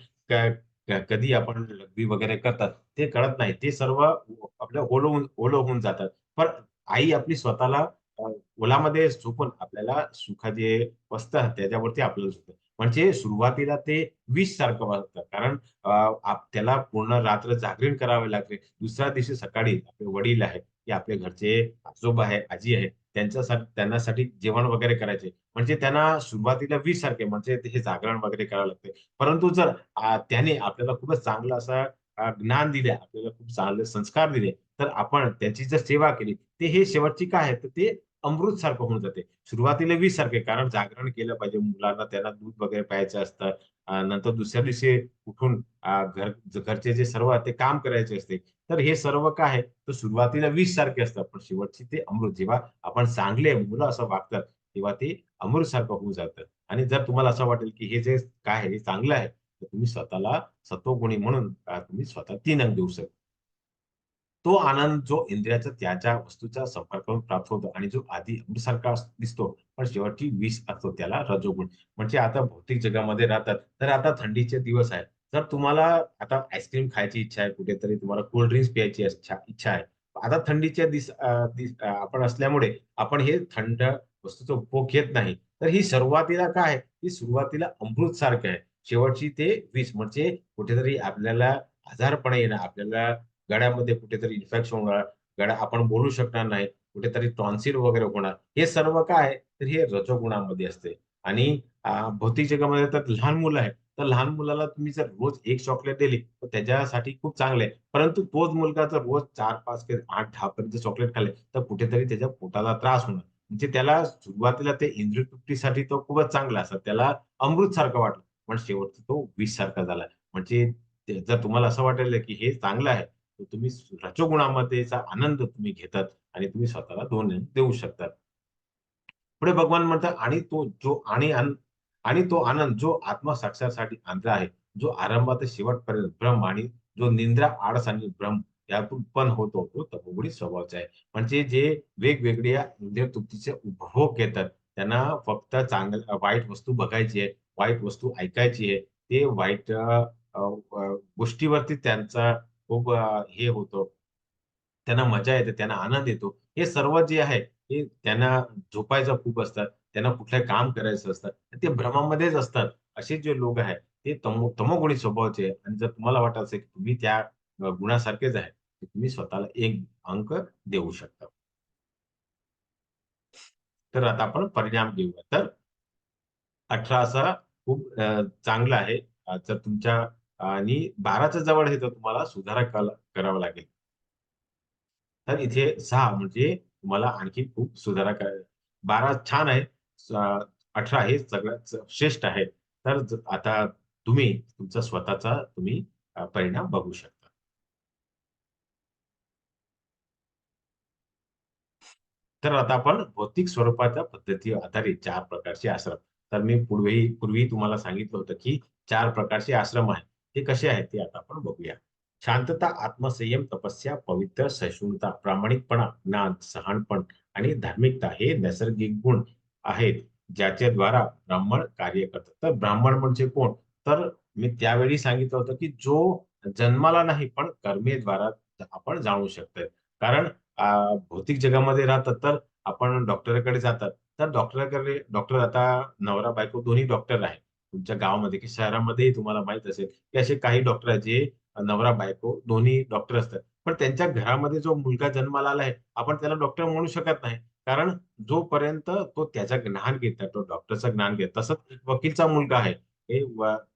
कधी आपण लघवी वगैरे करतात ते कळत नाही. ते सर्व आपल्या ओलं होऊन जातात. पण आई आपली स्वतःला अ, ओलामध्ये झोपून आपल्याला सुखाचे वसतं त्याच्यावरती आपल्याला झोपतं. म्हणजे सुरुवातीला ते विष सारखं वाटतं. कारण त्याला पूर्ण रात्र जागरण करावे लागते. दुसऱ्या दिवशी सकाळी आपले वडील आहेत, की आपले घरचे आजोबा आहे, आजी आहे, त्यांच्यासाठी जेवण वगैरे करायचे. म्हणजे त्यांना सुरुवातीला विष सारखे म्हणजे हे जागरण वगैरे करावं लागते. परंतु जर त्याने आपल्याला खूपच चांगलं असं ज्ञान दिले, आपल्याला खूप चांगले संस्कार दिले, तर आपण त्याची जर सेवा केली, ते हे शेवटची काय आहे, तर ते अमृत सारखं होऊन जाते. सुरुवातीला विष सारखे कारण जागरण केलं पाहिजे मुलांना, त्यांना दूध वगैरे प्यायचं असतं. नंतर दुसऱ्या दिवशी उठून घरचे जे सर्व आहे ते काम करायचे असते. तर हे सर्व काय आहे, तर सुरुवातीला विष सारखे असतात, पण शेवटची ते अमृत. जेव्हा आपण चांगले मुलं असं वागतात, तेव्हा ते अमृत सारखं होऊन जातं. आणि जर तुम्हाला असं वाटेल, की हे जे काय आहे, हे चांगलं आहे, तर तुम्ही स्वतःला सत्वगुणी म्हणून तुम्ही स्वतः 3 अंक देऊ शकता. तो आनंद जो इंद्रियाच्या त्याच्या वस्तूच्या संपर्कातून प्राप्त होतो आणि जो आधी अमृतसारखा दिसतो, पण शेवटी विष असतो त्याला रजोगुण. म्हणजे आता भौतिक जगामध्ये राहतात, तर आता थंडीचे दिवस आहेत. तर तुम्हाला आता आईस्क्रीम खायची इच्छा आहे, कुठेतरी तुम्हाला कोल्ड ड्रिंक्स प्यायची इच्छा आहे. आता थंडीच्या आपण असल्यामुळे आपण हे थंड वस्तूचा उपभोग घेत नाही. तर ही सुरुवातीला काय आहे, ही सुरुवातीला अमृतसारखं आहे. शेवटची ते विष म्हणजे कुठेतरी आपल्याला आजारपण येणं, आपल्याला गळ्यामध्ये कुठेतरी इन्फेक्शन होणार, आपण बोलू शकणार नाही, कुठेतरी टॉन्सिल वगैरे होणार. हे सर्व काय आहे, तर हे रजोगुणामध्ये असते. आणि भौतिक जगामध्ये तर लहान मुलं आहेत, तर लहान मुलाला तुम्ही जर रोज एक चॉकलेट दिली, तर त्याच्यासाठी खूप चांगलं आहे. परंतु तोच मुलगा जर रोज 4-5 किंवा 8-10 पर्यंत चॉकलेट खाल्ले, तर कुठेतरी त्याच्या पोटाला त्रास होणार. म्हणजे त्याला सुरुवातीला ते इंद्रिय तृप्तीसाठी तो खूपच चांगला असतात. त्याला अमृतसारखं वाटलं, पण शेवटचा तो विषसारखा झाला. म्हणजे जर तुम्हाला असं वाटेल, की हे चांगलं आहे, तर तुम्ही रजोगुणामध्येचा आनंद तुम्ही घेतात आणि तुम्ही स्वतःला 2 अंक देऊ शकतात. पुढे भगवान म्हणतात आणि तो आनंद जो आत्मसाक्षासाठी आंध्र आहे, जो आरंभात शेवटपर्यंत भ्रम आणि जो निंद्रा, आळस आणि भ्रम यातून उत्पन्न होतो, तो तमोगुणी स्वभावाचा आहे. म्हणजे जे वेगवेगळ्या इंद्रिय तृप्तीचे उपभोग घेतात, त्यांना फक्त वाईट वस्तू बघायची आहे, वाईट वस्तू ऐकायची आहे. ते वाईट अ, अ, गोष्टीवरती त्यांचा खूप हे होतं. त्यांना मजा येते, त्यांना आनंद येतो. हे सर्व जे आहे, हे त्यांना झोपायचं खूप असतात. त्यांना कुठलं काम करायचं असतं. ते भ्रमामध्येच असतात. असे जे लोक आहेत, ते तमोगुणी स्वभावाचे आहेत आणि जर तुम्हाला वाटत असेल, की तुम्ही त्या गुणासारखेच आहे, तर तुम्ही स्वतःला 1 अंक देऊ शकता. तर आता आपण परिणाम घेऊया. तर 18 असा खूप चांगला आहे. जर तुमच्या आणि 12च्या जवळ आहे, तर तुम्हाला सुधारणा करावा लागेल. तर इथे 6 म्हणजे तुम्हाला आणखी खूप सुधारणा 12 छान आहे. 18 हे सगळ्यात श्रेष्ठ आहे. तर आता तुम्ही तुमचा स्वतःचा परिणाम बघू शकता. तर आता आपण भौतिक स्वरूपाच्या पद्धतीवर आधारित 4 प्रकारचे आश्रम. तर मी पूर्वी तुम्हाला सांगितलं होतं, की 4 प्रकारचे आश्रम आहेत. ते कसे आहेत ते आता आपण बघूया. शांतता, आत्मसंयम, तपस्या, पवित्र, सहिष्णुता, प्रामाणिकपणा, ज्ञान, शहाणपण आणि धार्मिकता हे नैसर्गिक गुण आहेत, ज्याच्या द्वारा ब्राह्मण कार्य करतात. तर ब्राह्मण म्हणजे कोण? तर मी त्यावेळी सांगितलं होतं, की जो जन्माला नाही, पण कर्मेद्वारा आपण जाणू शकतोय. कारण भौतिक जगामध्ये राहतात, तर आपण डॉक्टरकडे जातात. तर डॉक्टर आता नवरा बायको दोन्ही डॉक्टर आहे. तुमच्या गावामध्ये की शहरामध्येही तुम्हाला माहित असेल, की असे काही डॉक्टर आहेत जे नवरा बायको दोन्ही डॉक्टर असतात. पण त्यांच्या घरामध्ये जो मुलगा जन्माला आला आहे, आपण त्याला डॉक्टर म्हणू शकत नाही. कारण जोपर्यंत तो त्याचं ज्ञान घेत नाही, तो डॉक्टरचं ज्ञान घेत. तसंच एक वकीलचा मुलगा आहे.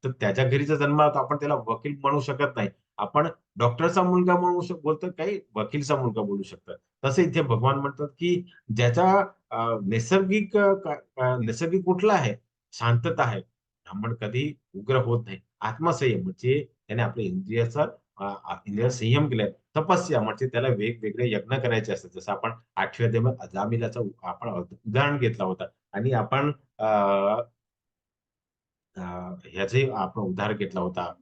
तर त्याच्या घरी जर जन्म आला, तर आपण त्याला वकील म्हणू शकत नाही. आपण डॉक्टरचा मुलगा बोलतो, काही वकीलचा मुलगा बोलू शकतात. तसं इथे भगवान म्हणतात, की ज्याचा नैसर्गिक कुठला आहे? शांतता आहे. ब्राह्मण कधी उग्र होत नाही. आत्मसंयम म्हणजे त्याने आपल्या इंद्रिय संयम केलाय. तपस्या म्हणजे त्याला वेगवेगळे यज्ञ करायचे असतात. जसं आपण 8व्या अध्यायामध्ये अजामिलाचं आपण उदाहरण घेतला होता आणि आपण अ, अ, ह्याचे आपण उदाहरण घेतला होता.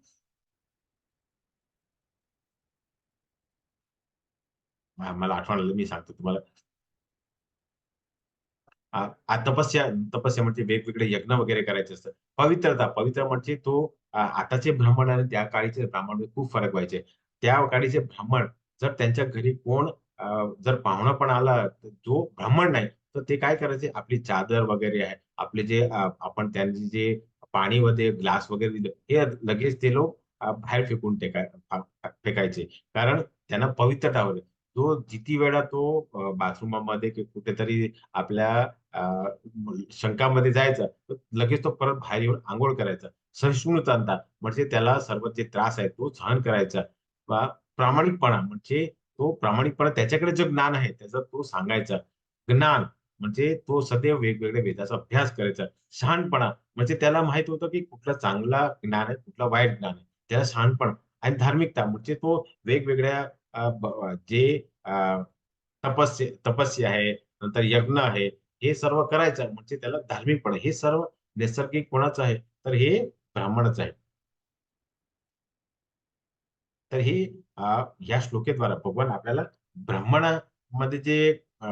मला आठवण आलं, मी सांगतो तुम्हाला. तपस्या म्हणजे वेगवेगळे यज्ञ वगैरे करायचे असतात. पवित्र म्हणजे तो आताचे ब्राह्मण आणि त्या काळीचे ब्राह्मण खूप फरक व्हायचे. त्या काळीचे ब्राह्मण जर त्यांच्या घरी कोण अ, जर पाहुणा पण आला, तर जो ब्राह्मण नाही, तर ते काय करायचे, आपली चादर वगैरे आहे, आपले जे आपण त्यांनी जे पाणी मध्ये ग्लास वगैरे दिलं, हे लगेच ते लोक बाहेर फेकायचे. कारण त्यांना पवित्रता हवी. तो किती वेळा तो बाथरूममध्ये कुठेतरी आपल्या अ, शंकामध्ये जायचा, तर लगेच तो परत बाहेर येऊन अंघोळ करायचा. सहिष्णुता म्हणजे त्याला सर्व जे त्रास आहे तो सहन करायचा. प्रामाणिकपणा म्हणजे तो प्रामाणिकपणा, त्याच्याकडे जे ज्ञान आहे त्याचा तो सांगायचा. ज्ञान म्हणजे तो सदैव वेगवेगळ्या वेदाचा अभ्यास करायचा. शहाणपणा म्हणजे त्याला माहित होतं की कुठलं चांगला ज्ञान आहे, कुठला वाईट ज्ञान आहे. त्याला शहाणपण. आणि धार्मिकता म्हणजे तो वेगवेगळ्या जे तपस्या आहे, नंतर यज्ञ आहे, हे सर्व करायचं म्हणजे त्याला धार्मिकपणा. हे सर्व नैसर्गिक कोणाचं आहे? तर हे ब्राह्मणाचं आहे. तर हे या श्लोकेद्वारा भगवान आपल्याला ब्राह्मणामध्ये जे अ,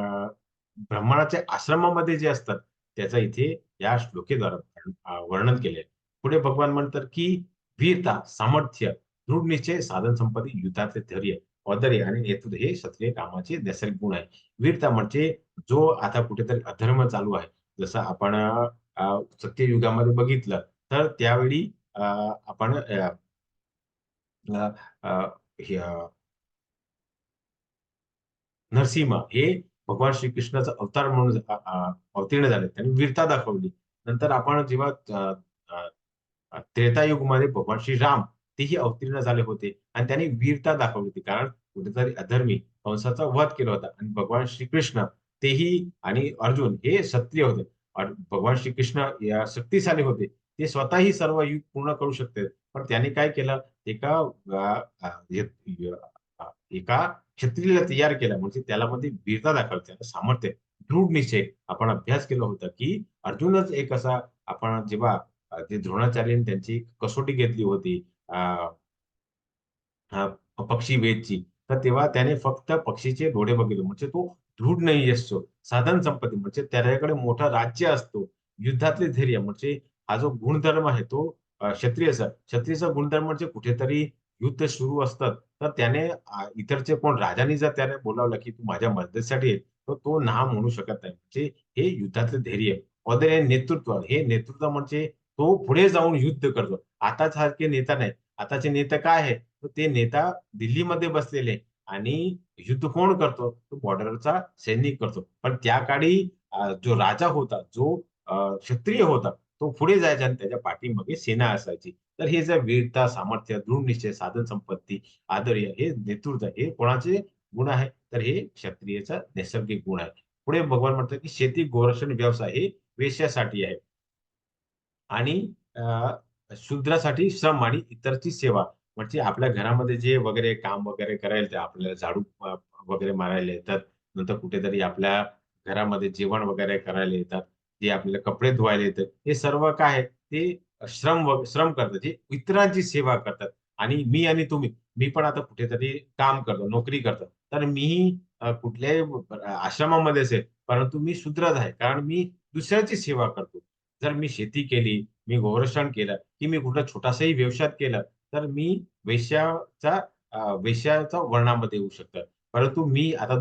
ब्राह्मणाच्या आश्रमामध्ये जे असतात, त्याचं इथे या श्लोकेद्वारा वर्णन केले. पुढे भगवान म्हणतात, की वीरता, सामर्थ्य, दृढ निश्चय, साधन संपत्ती, युद्धातले धैर्य, औदार्य आणि नेतृत्व हे क्षत्रिय कामाचे नैसर्गिक गुण आहे. वीरता म्हणजे जो आता कुठेतरी अधर्म चालू आहे. जसं आपण सत्ययुगामध्ये बघितलं, तर त्यावेळी आपण अ, अ, हे नरसिंह हे भगवान श्रीकृष्णाचा अवतार म्हणून अवतीर्ण झाले. त्यांनी वीरता दाखवली. नंतर आपण जेव्हा अ, त्रेतायुगमध्ये भगवान श्रीराम तेही अवतीर्ण झाले होते आणि त्यांनी वीरता दाखवली होती. कारण कुठेतरी अधर्मी कंसाचा वध केला होता आणि भगवान श्रीकृष्ण तेही आणि अर्जुन हे क्षत्रिय होते. भगवान श्रीकृष्ण या शक्तिशाली होते. ते स्वतःही सर्व युग पूर्ण करू शकते. पण त्यांनी काय केलं? एका अ, अ, एका क्षत्रियाला तयार केलं म्हणजे त्याला मध्ये वीरता दाखवली, त्याला सामर्थ्य, दृढ निश्चय. आपण अभ्यास केला होता, की अर्जुनच एक असा, आपण जेव्हा ते द्रोणाचार्यांनी त्यांची कसोटी घेतली होती अ, अ, पक्षी वेदची, तर तेव्हा त्याने फक्त पक्षीचे डोळे बघितले म्हणजे तो दृढ नाही असतो. साधन संपत्ती म्हणजे त्याच्याकडे मोठं राज्य असतो. युद्धातले धैर्य म्हणजे हा जो गुणधर्म आहे तो क्षत्रियचा गुणधर्म म्हणजे कुठेतरी युद्ध सुरू असतात, तर त्याने इतरचे कोण राजांनी जर त्याने बोलावलं, की तू माझ्या मदतीसाठी ये, तर तो ना म्हणू शकत नाही. म्हणजे हे युद्धातले धैर्य. वगैरे नेतृत्व, हे नेतृत्व म्हणजे तो पुढे जाऊन युद्ध करतो. आता सारखे नेता नाही. आताचे नेते काय आहे? तर ते नेता दिल्लीमध्ये बसलेले आणि युद्ध कोण करतो? तो बॉर्डरचा सैनिक करतो. पण त्या काळी जो राजा होता, जो क्षत्रिय होता, तो पुढे जायचा आणि त्याच्या पाठीमागे सेना असायची. तर हे जे वीरता, सामर्थ्य, दृढनिश्चय, साधन संपत्ती, आदर्य हे नेतृत्व हे कोणाचे गुण आहे? तर हे क्षत्रियचा नैसर्गिक गुण आहे. पुढे भगवान म्हणतात, की शेती, गोरक्षण, व्यवसाय हे वेश्यासाठी आहे. आणि शूद्रासाठी श्रम आणि इतरची सेवा. म्हणजे आपल्या घरामध्ये जे वगैरे काम वगैरे करायला येतं, आपल्याला झाडू वगैरे मारायला येतात. नंतर कुठेतरी आपल्या घरामध्ये जेवण वगैरे करायला येतात. जे आपल्याला कपडे धुवायला येतात. हे सर्व काय आहे? ते श्रम करतात. जे इतरांची सेवा करतात. आणि मी आणि तुम्ही, मी पण आता कुठेतरी काम करतो, नोकरी करतो. तर मीही कुठल्याही आश्रमामध्येच आहे, परंतु मी शूद्रच आहे. कारण मी दुसऱ्याची सेवा करतो. जर मी शेती केली, मी गोरक्षण केलं, की मी कुठला छोटासाही व्यवसाय केला, तर मी वेश्याचा वेश्याच्या वर्णामध्ये येऊ शकतं. परंतु मी आता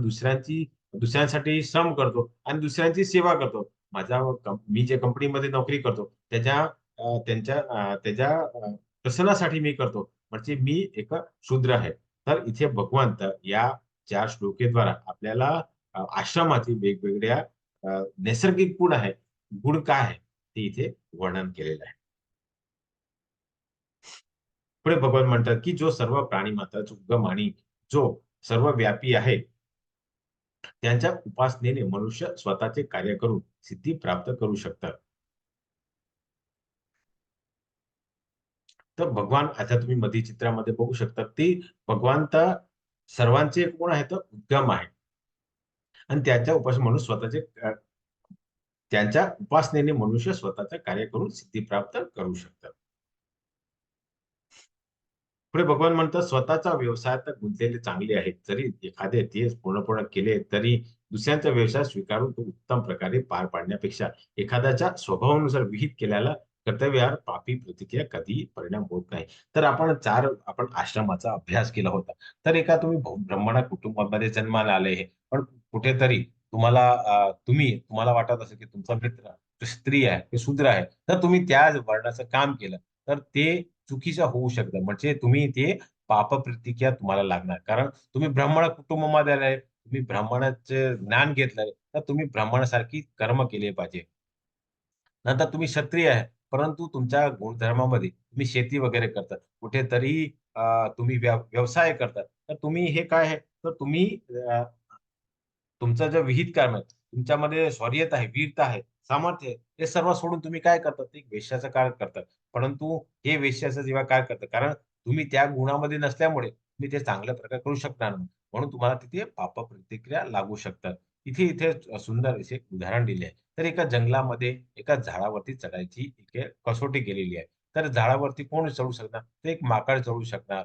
दुसऱ्यांसाठी श्रम करतो आणि दुसऱ्यांची सेवा करतो. मी जे कंपनीमध्ये नोकरी करतो, त्याच्या प्रसन्नासाठी मी करतो. म्हणजे मी एक शूद्र आहे. तर इथे भगवंत या 4 श्लोकेद्वारा आपल्याला आश्रमाचे वेगवेगळ्या नैसर्गिक गुण काय आहे, ते इथे वर्णन केलेलं आहे. पुढे भगवान म्हणतात, की जो सर्व प्राणीमात्राचा उद्गम आणि जो सर्वव्यापी आहे, त्यांच्या उपासनेने मनुष्य स्वतःचे कार्य करून सिद्धी प्राप्त करू शकतात. तर भगवान आता तुम्ही मध्ये चित्रामध्ये बघू शकता, ते भगवंत सर्वांचे कोण आहेत? उद्गम आहे. आणि त्यांच्या उपासनेने मनुष्य स्वतःचं कार्य करून सिद्धी प्राप्त करू शकतात. पुढे भगवान म्हणतात, स्वतःचा व्यवसायात गुंतलेले चांगले आहेत. जरी एखादे तेच पूर्णपणे केले, तरी दुसऱ्यांचा व्यवसाय स्वीकारून तो उत्तम प्रकारे पार पाडण्यापेक्षा एखाद्याच्या स्वभावानुसार विहित केलेल्या कर्तव्यावर पापी प्रतिक्रिया कधीही परिणाम होत नाही. तर आपण आश्रमाचा अभ्यास केला होता. तर एका तुम्ही ब्राह्मण कुटुंबामध्ये जन्माला आले आहे. पण कुठेतरी तुम्हाला वाटत असेल, की तुमचा मित्र जो स्त्री आहे, ते शूद्र आहे. तर तुम्ही त्या वर्णाचं काम केलं, तर ते चुकीचं होऊ शकतं. म्हणजे तुम्ही ते पापप्रतिक्रिया तुम्हाला लागणार. कारण तुम्ही ब्राह्मण कुटुंबामध्ये आलाय, तुम्ही ब्राह्मणाचे ज्ञान घेतलंय, तर तुम्ही ब्राह्मणासारखी कर्म केले पाहिजे. नंतर तुम्ही क्षत्रिय आहे, परंतु तुमच्या गुणधर्मामध्ये तुम्ही शेती वगैरे करतात. कुठेतरी तुम्ही व्यवसाय करतात. तर तुम्ही हे काय आहे, तर तुम्ही अ, तुमचं जे विहित कर्म आहे, तुमच्यामध्ये शौर्यता आहे, वीरता आहे, सामर्थ्य आहे, हे सर्व सोडून तुम्ही काय करतात? ते वेश्याचं कार्य करतात. परंतु हे वेश्याचं जेव्हा काय करतात, कारण तुम्ही त्या गुणामध्ये नसल्यामुळे तुम्ही ते चांगल्या प्रकारे करू शकणार नाही. म्हणून तुम्हाला तिथे पाप प्रतिक्रिया लागू शकतात. इथे सुंदर असे एक उदाहरण दिले आहे. तर एका जंगलामध्ये एका झाडावरती चढायची एक कसोटी केलेली आहे. तर झाडावरती कोण चढू शकणार? तर एक माकड चढू शकणार.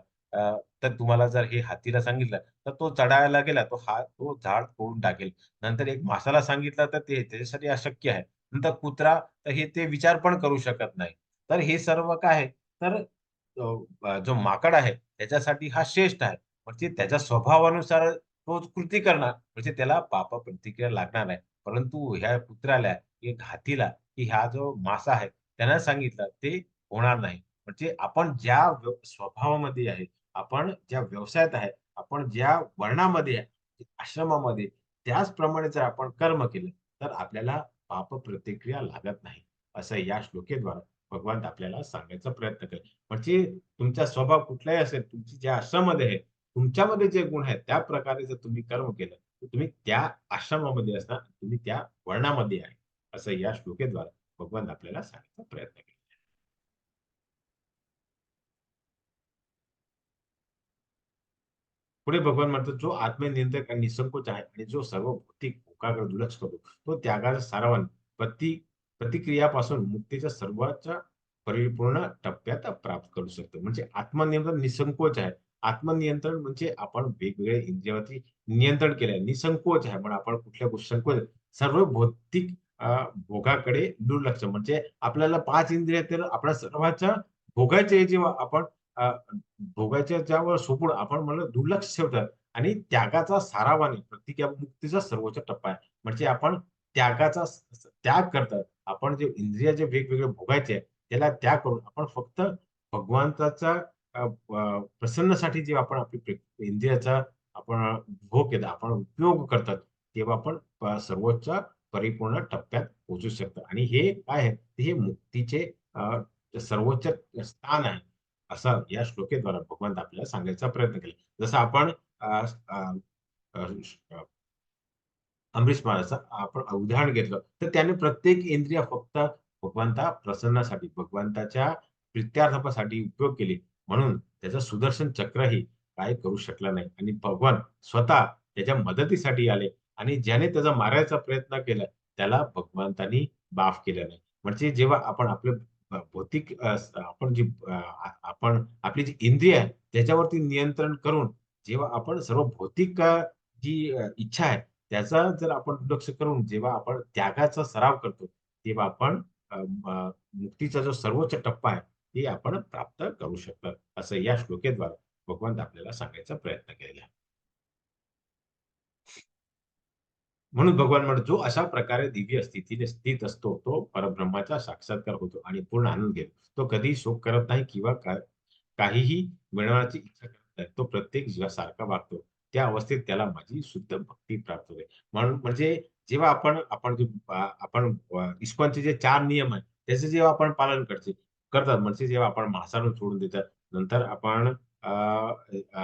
तर तुम्हाला जर हे हातीला सांगितलं, तर तो चढायला गेला, तो झाड तोडून टाकेल. नंतर एक मासाला सांगितलं, तर ते त्याच्यासाठी अशक्य आहे. नंतर कुत्रा, तर ते विचार पण करू शकत नाही. तर हे सर्व काय आहे, तर जो माकड आहे, त्याच्यासाठी हा श्रेष्ठ आहे. म्हणजे त्याच्या स्वभावानुसार तो कृती करणार, म्हणजे त्याला पाप प्रतिक्रिया लागणार नाही. परंतु ह्या कुत्र्याला, एक हातीला, की हा जो मासा आहे, त्यानं सांगितलं, ते होणार नाही. म्हणजे आपण ज्या स्वभावामध्ये आहे, आपण ज्या व्यवसायात आहे, आपण ज्या वर्णामध्ये आहे, आश्रमामध्ये, त्याचप्रमाणे जर आपण कर्म केलं, तर आपल्याला पाप प्रतिक्रिया लागत नाही. असं या श्लोकेद्वारे भगवान आपल्याला सांगायचा प्रयत्न केला. म्हणजे तुमचा स्वभाव कुठलाही असेल, तुमची ज्या आश्रमामध्ये आहे, तुमच्यामध्ये जे गुण आहेत, त्या प्रकारे जर तुम्ही कर्म केलं, तर तुम्ही त्या आश्रमामध्ये असणार, तुम्ही त्या वर्णामध्ये आहे. असं या श्लोकेद्वारे भगवान आपल्याला सांगण्याचा प्रयत्न केला. पुढे भगवान म्हणतात, जो आत्मनियंत्रक आणि निसंकोच आहे आणि जो सर्व भौतिक भोगाकडे दुर्लक्ष करतो, तो त्यागाचा सारांश प्रति प्रतिक्रियापासून मुक्तीच्या सर्वोच्च परिपूर्ण टप्प्यात प्राप्त करू शकतो. म्हणजे आत्मनियंत्रण निसंकोच आहे. आत्मनियंत्रण म्हणजे आपण वेगवेगळ्या इंद्रियावरती नियंत्रण केलंय. निसंकोच आहे, म्हणजे आपण कुठल्या गोष्टी संकोच सर्व भौतिक भोगाकडे दुर्लक्ष, म्हणजे आपल्याला 5 इंद्रिय तर आपल्या सर्वांच्या भोगायचे जेव्हा आपण अ, भोगायच्या ज्यावर सोपून आपण म्हणलं दुर्लक्ष ठेवतात आणि त्यागाचा सारावाने मुक्तीचा सर्वोच्च टप्पा आहे. म्हणजे आपण त्याग करतात. आपण जे इंद्रिय जे वेगवेगळे भोगायचे आहे, त्याला त्याग करून आपण फक्त भगवंताचा प्रसन्नसाठी जेव्हा आपण इंद्रियाचा आपण भोग केला, आपण उपयोग करतात, तेव्हा आपण सर्वोच्च परिपूर्ण टप्प्यात पोहोचू शकतो आणि हे काय आहे, हे मुक्तीचे सर्वोच्च स्थान आहे. असं या श्लोकेद्वारे भगवंत आपल्याला सांगायचा प्रयत्न केला. जसं आपण अ, अ, अ, अमरीश महाराजचं आपण उदाहरण घेतलं, तर त्याने प्रत्येक इंद्रिय फक्त भगवंताच्या प्रित्यार्थासाठी उपयोग केले. म्हणून त्याचं सुदर्शन चक्रही काही करू शकला नाही आणि भगवान स्वतः त्याच्या मदतीसाठी आले आणि ज्याने त्याचा मारायचा प्रयत्न केला, त्याला भगवंतानी माफ केलं नाही. म्हणजे जेव्हा आपण आपले भौतिक आपण जी आपण आपली जी इंद्रिय आहे त्याच्यावरती नियंत्रण करून जेव्हा आपण सर्व भौतिक जी इच्छा आहे त्याचा जर आपण दुर्लक्ष करून जेव्हा आपण त्यागाचा सराव करतो तेव्हा आपण मुक्तीचा जो सर्वोच्च टप्पा आहे ते आपण प्राप्त करू शकतात असं या श्लोकेद्वारे भगवंत आपल्याला सांगायचा प्रयत्न केलेला आहे. म्हणून भगवान म्हणतो जो अशा प्रकारे दिव्य स्थितीने स्थित असतो तो परब्रह्माचा साक्षात्कार होतो आणि पूर्ण आनंद घेतो. तो कधीही शोक करत नाही किंवा काहीही मिळवण्याची इच्छा करत नाही. तो प्रत्येक जीवासारखा वागतो. त्या अवस्थेत त्याला माझी शुद्ध भक्ती प्राप्त होते. म्हणून म्हणजे जेव्हा आपण आपण जे आपण इस्कॉनचे जे 4 नियम आहेत, त्याचे जेव्हा आपण पालन करतात म्हणजे जेव्हा आपण मांसाहार सोडून देतात, नंतर आपण अ, अ,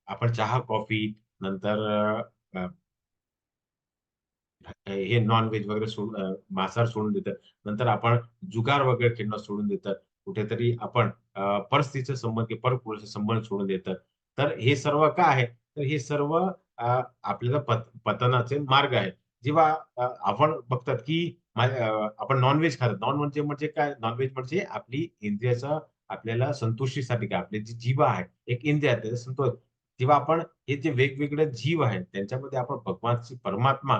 आपण चहा, कॉफी नंतर हे नॉन-व्हेज वगैरे मांसाहार सोडून देतात. नंतर आपण जुगार वगैरे खेळणं सोडून देतात. कुठेतरी आपण परस्त्रीचे संबंध किंवा परपुरुषाचे संबंध सोडून देतात. तर हे सर्व काय आहे? तर हे सर्व आपल्याला पतनाचे मार्ग आहेत. जेव्हा आपण बघतात की आपण नॉन-व्हेज खातात. नॉन-व्हेज म्हणजे काय? नॉन-व्हेज म्हणजे आपली इंद्रियाचा आपल्याला संतुष्टीसाठी काय आपली जी जीभ आहे, एक इंद्रिय आहे त्याचा संतोष जेव्हा आपण हे जे वेगवेगळे जीव आहेत, त्यांच्यामध्ये आपण भगवान परमात्मा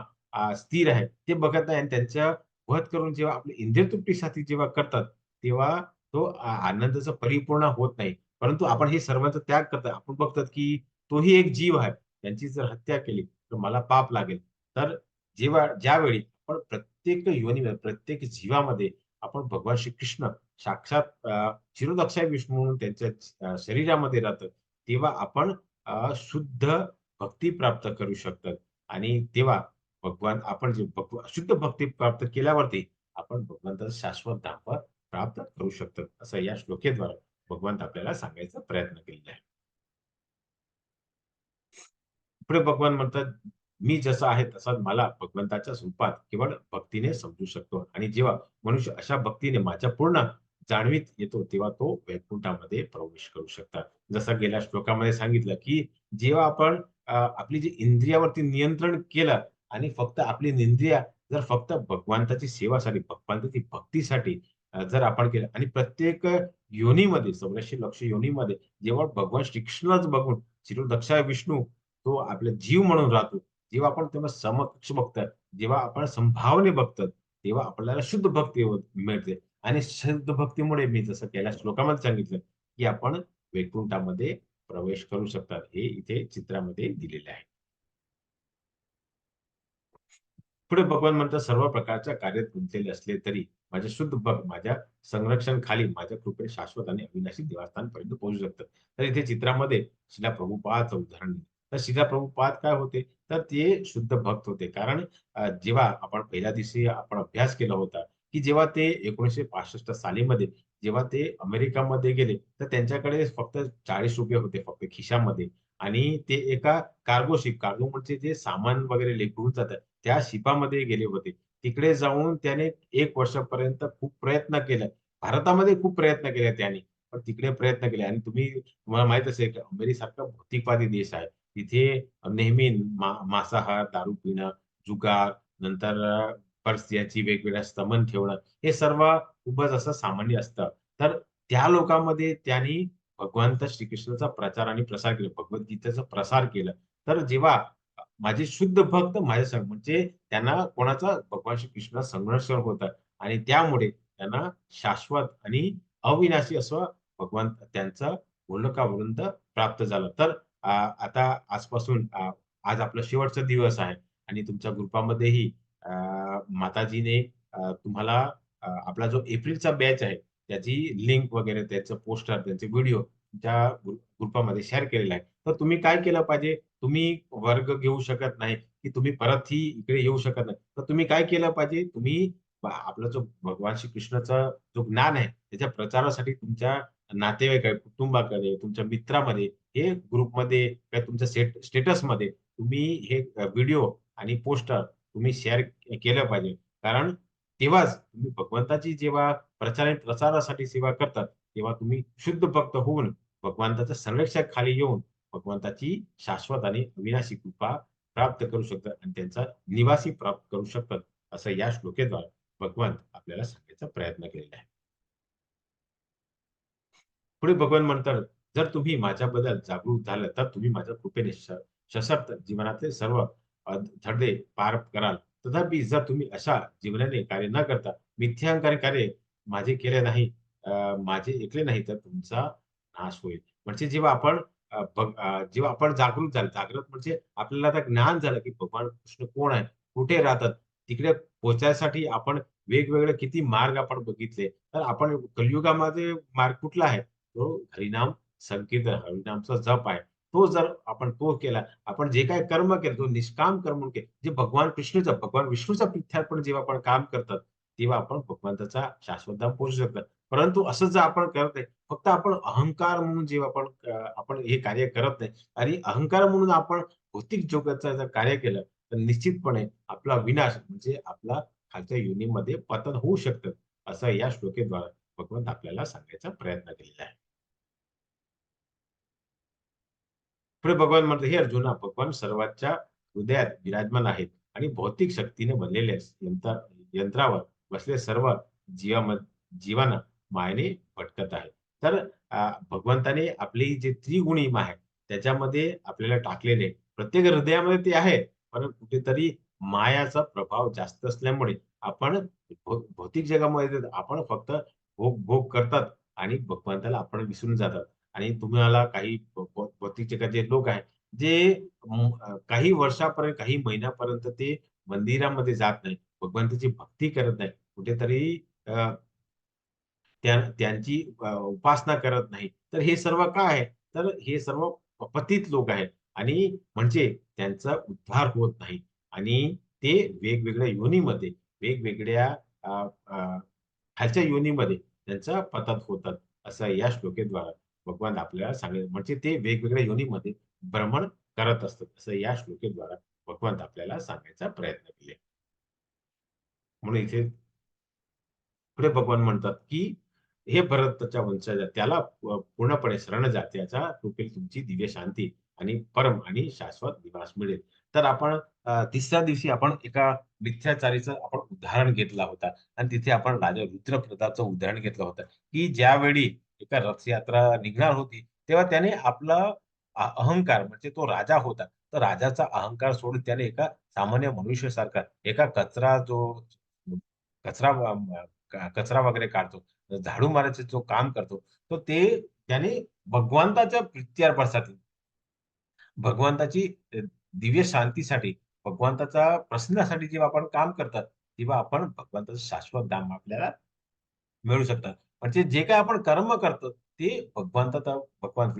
स्थिर आहे, ते बघत नाही आणि त्यांच्या वध करून जेव्हा आपल्या इंद्रिय तृप्तीसाठी जेव्हा करतात, तेव्हा तो आनंदाचा परिपूर्ण होत नाही. परंतु आपण हे सर्वांचा त्याग करतो. आपण बघतात, की तोही एक जीव आहे. त्यांची जर हत्या केली, तर मला पाप लागेल. तर ज्यावेळी आपण प्रत्येक योनीमध्ये, प्रत्येक जीवामध्ये आपण भगवान श्रीकृष्ण साक्षात क्षीरोदक्षाय विष्णू म्हणून त्यांच्या शरीरामध्ये राहतात, तेव्हा आपण शुद्ध भक्ती प्राप्त करू शकतात आणि तेव्हा भगवान आपण जे शुद्ध भक्ती प्राप्त केल्यावरती आपण भगवंताचं शाश्वत धाम प्राप्त करू शकतो. असं या श्लोकेद्वारे भगवंत आपल्याला सांगायचा प्रयत्न केलेला आहे. पुढे भगवान म्हणतात, "मी जसा आहे तसाच मला भगवंताच्या रूपात केवळ भक्तीने समजू शकतो." आणि जेव्हा मनुष्य अशा भक्तीने माझ्या पूर्ण जाणवीत येतो, तेव्हा तो वैकुंठामध्ये प्रवेश करू शकतात. जसं गेल्या श्लोकामध्ये सांगितलं, की जेव्हा आपण आपली जी इंद्रियावरती नियंत्रण केलं आणि फक्त आपली इंद्रिय जर फक्त भगवंताची सेवासाठी, भगवंताची भक्तीसाठी जर आपण केलं आणि प्रत्येक योनीमध्ये 84 लक्ष योनीमध्ये जेव्हा भगवान श्रीकृष्णच बघून शिरोदक्षा विष्णू तो आपला जीव म्हणून राहतो. जेव्हा आपण तेव्हा समक्ष बघतात, जेव्हा आपण संभावने बघतात, तेव्हा आपल्याला शुद्ध भक्ती मिळते आणि शुद्ध भक्तीमुळे मी जसं गेल्या श्लोकामध्ये सांगितलं, की आपण वैकुंठामध्ये प्रवेश करू शकतात. हे इथे चित्रामध्ये दिलेले आहे. पुढे भगवान म्हणतात, "सर्व प्रकारच्या कार्यात गुंतलेले असले तरी माझे शुद्ध भक्त माझ्या संरक्षणाखाली माझ्या कृपेने शाश्वत आणि अविनाशी देवस्थानपर्यंत पोहोचू शकतात." तर इथे चित्रामध्ये शिला प्रभुपादचं उदाहरण दिलं. तर शिला प्रभुपाद काय होते? तर ते शुद्ध भक्त होते. कारण जेव्हा आपण पहिल्या दिवशी आपण अभ्यास केला होता, की जेव्हा ते 1965 सालीमध्ये जेव्हा ते अमेरिकामध्ये गेले, तर त्यांच्याकडे फक्त ₹40 होते फक्त खिशामध्ये आणि ते एका कार्गो शिप कार्गो म्हणजे जे सामान वगैरे घेऊन जातात त्या शिपामध्ये गेले होते. तिकडे जाऊन त्याने 1 वर्षापर्यंत खूप प्रयत्न केला. भारतामध्ये खूप प्रयत्न केले त्याने. पण तिकडे प्रयत्न केले आणि तुम्हाला माहीत असेल की अमेरिकेसारखा भौतिकवादी देश आहे. तिथे नेहमी मांसाहार, दारू पिणं, जुगार, नंतर परस्त्रियांची वेगवेगळ्या स्तमन ठेवणं, हे सर्व खूपच असं सामान्य असतं. तर त्या लोकांमध्ये त्यांनी भगवंत श्रीकृष्णाचा प्रचार आणि प्रसार केला. भगवद्गीतेचा प्रसार केला. तर जेव्हा माझे शुद्ध भक्त माझ्या संग म्हणजे त्यांना कोणाचा भगवान श्रीकृष्ण संरक्षण होतं आणि त्यामुळे त्यांना शाश्वत आणि अविनाशी असं भगवान त्यांचं पूर्णकावृंद प्राप्त झालं. तर आता आजपासून आज आपला शेवटचा दिवस आहे आणि तुमच्या ग्रुपामध्येही माताजीने तुम्हाला आपला जो एप्रिलचा बॅच आहे, त्याची लिंक वगैरे, त्याचं पोस्टर, त्यांचे व्हिडिओ तुमच्या ग्रुपामध्ये शेअर केलेला आहे. तर तुम्ही काय केलं पाहिजे? तुम्ही वर्ग घेऊ शकत नाही, की तुम्ही परत ही इकडे येऊ शकत नाही. तर तुम्ही काय केलं पाहिजे? तुम्ही आपला जो भगवान श्रीकृष्णाचा जो ज्ञान आहे, त्याच्या प्रचारासाठी तुमच्या नातेवाईक आहे, कुटुंबाकडे, तुमच्या मित्रामध्ये, हे ग्रुपमध्ये किंवा तुमच्या स्टेटसमध्ये तुम्ही हे व्हिडिओ आणि पोस्टर तुम्ही शेअर केलं पाहिजे. कारण तेव्हाच तुम्ही भगवंताची जेव्हा प्रचार आणि प्रसारासाठी सेवा करतात, तेव्हा तुम्ही शुद्ध भक्त होऊन भगवंताच्या संरक्षणाखाली येऊन भगवंताची शाश्वत आणि अविनाशी कृपा प्राप्त करू शकतात आणि त्यांचा निवासी प्राप्त करू शकतात. असं या श्लोकेद्वारे भगवंत आपल्याला सांगण्याचा प्रयत्न केलेला आहे. पुढे भगवान म्हणतात, जर तुम्ही माझ्याबद्दल जागरूक झालं तर तुम्ही माझ्या कृपेने सशक्त जीवनातले सर्व धडे पार कराल. तथापि जर तुम्ही अशा जीवनाने कार्य न करता मिथ्याहंकारी कार्य माझे केले नाही, माझे ऐकले नाही तर तुमचा नाश होईल. म्हणजे जेव्हा आपण जागृत झालो, जागृत म्हणजे आपल्याला आता ज्ञान झालं, की भगवान कृष्ण कोण आहे, कुठे राहतात. तिकडे पोहोचायसाठी आपण वेगवेगळे किती मार्ग आपण बघितले. तर आपण कलियुगामध्ये मार्ग कुठला आहे? तो हरिनाम संकीर्तन, हरिनामचा जप आहे. तो जर आपण तो केला, आपण जे काही कर्म केलं, तो निष्काम कर्म केले, जे भगवान विष्णूचा प्रीत्यर्पण जेव्हा आपण काम करतात, तेव्हा आपण भगवंताचा शाश्वत धाम पोहोचू शकतो. परंतु असं जर आपण करत नाही, फक्त आपण अहंकार म्हणून जेव्हा आपण हे कार्य करत नाही आणि अहंकार म्हणून आपण भौतिक जगाचं जर कार्य केलं, तर निश्चितपणे आपला विनाश म्हणजे आपला खालच्या योनीमध्ये पतन होऊ शकतं. असं या श्लोकेद्वारे भगवंत आपल्याला सांगायचा प्रयत्न केलेला आहे. पुढे भगवान म्हणतात, "हे अर्जुना, भगवान सर्वांच्या हृदयात विराजमान आहेत आणि भौतिक शक्तीने बनलेले यंत्रावर बसलेले सर्व जीवा जीवांना मायेने भटकत आहे." तर भगवंताने आपली जे त्रिगुणी आहे, त्याच्यामध्ये आपल्याला टाकलेले प्रत्येक हृदयामध्ये ते आहे. पण कुठेतरी मायाचा प्रभाव जास्त असल्यामुळे आपण भौतिक जगामध्ये आपण फक्त भोग करतात आणि भगवंताला आपण विसरून जातात. आणि तुम्हाला काही भौतिक जगाचे लोक आहेत, जे काही वर्षापर्यंत, काही महिन्यापर्यंत ते मंदिरामध्ये जात नाही. भगवंताची भक्ती करत नाही. कुठेतरी अ, त्यांची उपासना करत नाही. तर हे सर्व काय आहे? तर हे सर्व पतित लोक आहेत आणि म्हणजे त्यांचा उद्धार होत नाही आणि ते वेगवेगळ्या योनीमध्ये, वेगवेगळ्या अ, अ, खालच्या योनीमध्ये त्यांचा पतन होतात. असं या श्लोकेद्वारे भगवान आपल्याला सांगितलं. म्हणजे ते वेगवेगळ्या योनीमध्ये भ्रमण करत असतात. असं या श्लोकेद्वारे भगवंत आपल्याला सांगायचा प्रयत्न केले. म्हणून इथे पुढे भगवान म्हणतात, की "हे भरताच्या वंशजा, त्याला पूर्णपणे शरण जा. त्याच्या कृपेने तुमची दिव्य शांती आणि परम आणि शाश्वत निवास मिळेल." तर आपण तिसऱ्या दिवशी आपण एका मिथ्याचारीचं आपण उदाहरण घेतला होता आणि तिथे आपण राजा रुद्रप्रतापचं उदाहरण घेतलं होतं, की ज्यावेळी एका रथयात्रा निघणार होती, तेव्हा त्याने आपला अहंकार म्हणजे तो राजा होता. तर राजाचा अहंकार सोडून त्याने एका सामान्य मनुष्यासारखा एका कचरा कचरा वगैरे काढतो. झाडू मारायचं जो काम करतो, तो ते त्याने भगवंताच्या प्रित्यर्पणासाठी, भगवंताची दिव्य शांतीसाठी, भगवंताच्या प्रसन्नासाठी जेव्हा आपण काम करतात, तेव्हा आपण भगवंताचं शाश्वत धाम आपल्याला मिळू शकतात. म्हणजे जे काही आपण कर्म करतो, ते भगवान भगवान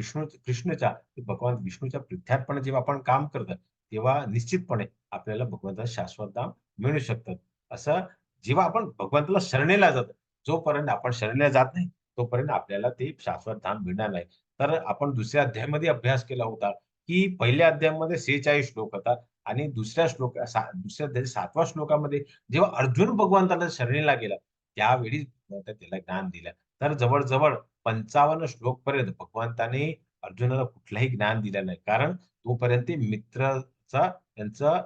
विष्णूच्या प्रित्यार्पण जेव्हा आपण काम करतात, तेव्हा निश्चितपणे आपल्याला भगवंताचं शाश्वत धाम मिळू शकतात. असं जेव्हा आपण भगवंताला शरणेला जातो, जोपर्यंत आपण शरणेला जात नाही, तोपर्यंत आपल्याला ते शाश्वत धाम मिळणार नाही. तर आपण दुसऱ्या अध्यायामध्ये अभ्यास केला होता, की पहिल्या अध्यायामध्ये 46 श्लोक होतात आणि दुसऱ्या अध्यायाच्या 7व्या श्लोकामध्ये जेव्हा अर्जुन भगवंताला शरणेला गेला, त्यावेळी भगवंताने त्याला ज्ञान दिलं. तर जवळ-जवळ 55 श्लोकपर्यंत भगवंताने अर्जुनाला कुठलंही ज्ञान दिलं नाही. कारण तोपर्यंत ते मित्राचा त्यांचं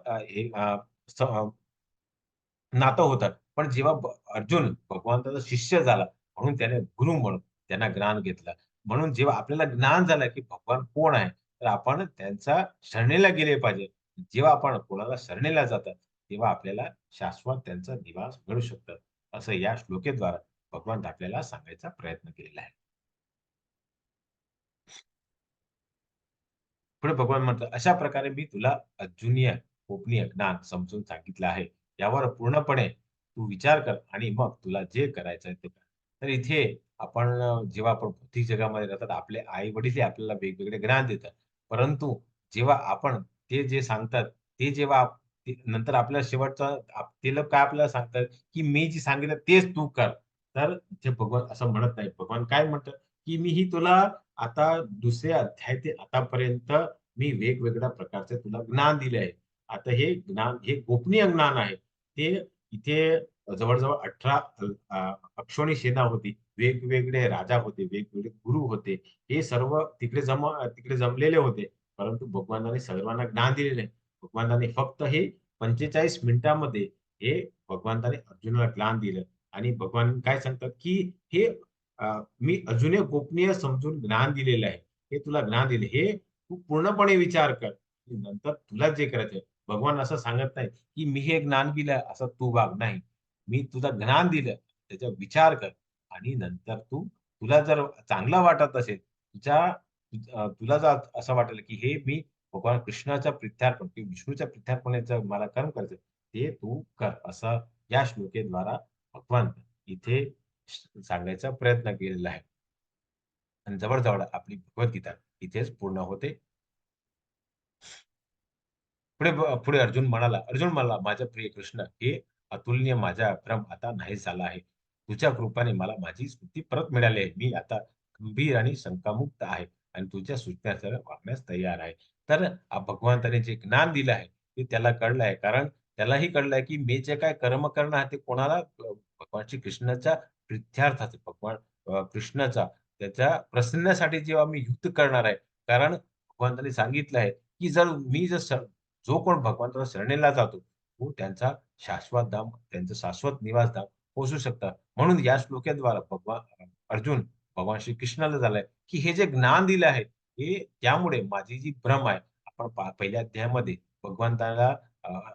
नातं होतं. पण जेव्हा अर्जुन भगवंताचा शिष्य झाला, म्हणून त्याने गुरु म्हणून त्यांना ज्ञान घेतलं. म्हणून जेव्हा आपल्याला ज्ञान झालं, की भगवान कोण आहे, तर आपण त्यांच्या शरणेला गेले पाहिजे. जेव्हा आपण कोणाला शरणेला जातात, तेव्हा आपल्याला शाश्वत त्यांचा निवास मिळू शकतं. असं या श्लोकेद्वारे भगवंत आपल्याला सांगायचा प्रयत्न केलेला आहे. पुढे भगवान म्हणतात, "अशा प्रकारे मी तुला अजून्य गोपनीय ज्ञान समजून सांगितलं आहे. यावर पूर्णपणे तू विचार कर आणि मग तुला जे करायचं ते कर." तर इथे जेव्हा आपण भौतिक जगामध्ये राहतात, आपले आई-वडील आपल्याला वेगवेगळे ज्ञान देतात. परंतु जेव्हा आपण ते जे सांगतात, ते जेव्हा नंतर आपल्याला ते लोक काय आपल्याला सांगतात, की "मी जे सांगितलं तेच तू कर." तर इथे भगवान असं म्हणत नाही. भगवान काय म्हणतात, की "मीही तुला आता दुसरे अध्याय ते आतापर्यंत मी वेगवेगळ्या प्रकारचे तुला ज्ञान दिले आहे. आता हे ज्ञान हे गोपनीय ज्ञान आहे. ते इथे जवळ-जवळ 18 अक्षौणी सेना होती. वेगवेगळे राजा होते, वेगवेगळे गुरु होते. हे सर्व तिकडे जमलेले होते. परंतु भगवानाने सर्वांना ज्ञान दिले नाही. भगवानाने फक्त हे 45 मिनिटामध्ये हे भगवंताने अर्जुनाला ज्ञान दिलं आणि भगवान काय सांगतात, की हे मी अजून एक गोपनीय समजून ज्ञान दिलेलं आहे. हे तुला ज्ञान दिले. हे तू पूर्णपणे विचार कर. नंतर तुला जे करायचंय. भगवान असं सांगत नाही, की मी हे ज्ञान दिलं असं तू वाग. नाही. मी तुला ज्ञान दिलं. त्याचा विचार कर आणि नंतर तुला जर चांगलं वाटत असेल, तुला जर असं वाटेल, की हे मी भगवान कृष्णाच्या प्रीत्यार्पण किंवा विष्णूच्या प्रीत्यार्पणाचं मला कर्म करायचं, ते तू कर. असं या श्लोकेद्वारा भगवान इथे सांगायचा प्रयत्न केलेला आहे. आणि जवळ-जवळ आपली भगवद्गीता इथेच पूर्ण होते. पुढे अर्जुन म्हणाला, "अर्जुन म्हणाला, माझा प्रिय कृष्ण, हे अतुलनीय माझा भ्रम आता नाहीस झाला आहे. तुझ्या कृपेने मला माझी स्मृती परत मिळाली आहे. मी आता गंभीर आणि शंकामुक्त आहे आणि तुझ्या सूचनेनुसार वागण्यास तयार आहे." तर भगवंताने जे ज्ञान दिलं आहे, ते त्याला कळलं आहे. कारण त्यालाही कळलं आहे, की मी जे काही कर्म करणार आहे, ते कोणाला भगवान श्री कृष्णाच्या प्रित्यार्थाचे भगवान कृष्णाचा त्याच्या प्रसन्नासाठी जेव्हा मी युद्ध करणार आहे. कारण भगवंताने सांगितलं आहे, की जर जो कोण भगवंताच्या शरणेला जातो, तो त्यांचा शाश्वत धाम, त्यांचं शाश्वत निवासधाम पोहोचू शकतात. म्हणून या श्लोकाद्वारा अर्जुन भगवान श्रीकृष्णाला झालाय, की हे जे ज्ञान दिलं आहे, हे त्यामुळे माझी जी भ्रम आहे, आपण पहिल्या अध्यायामध्ये भगवंताला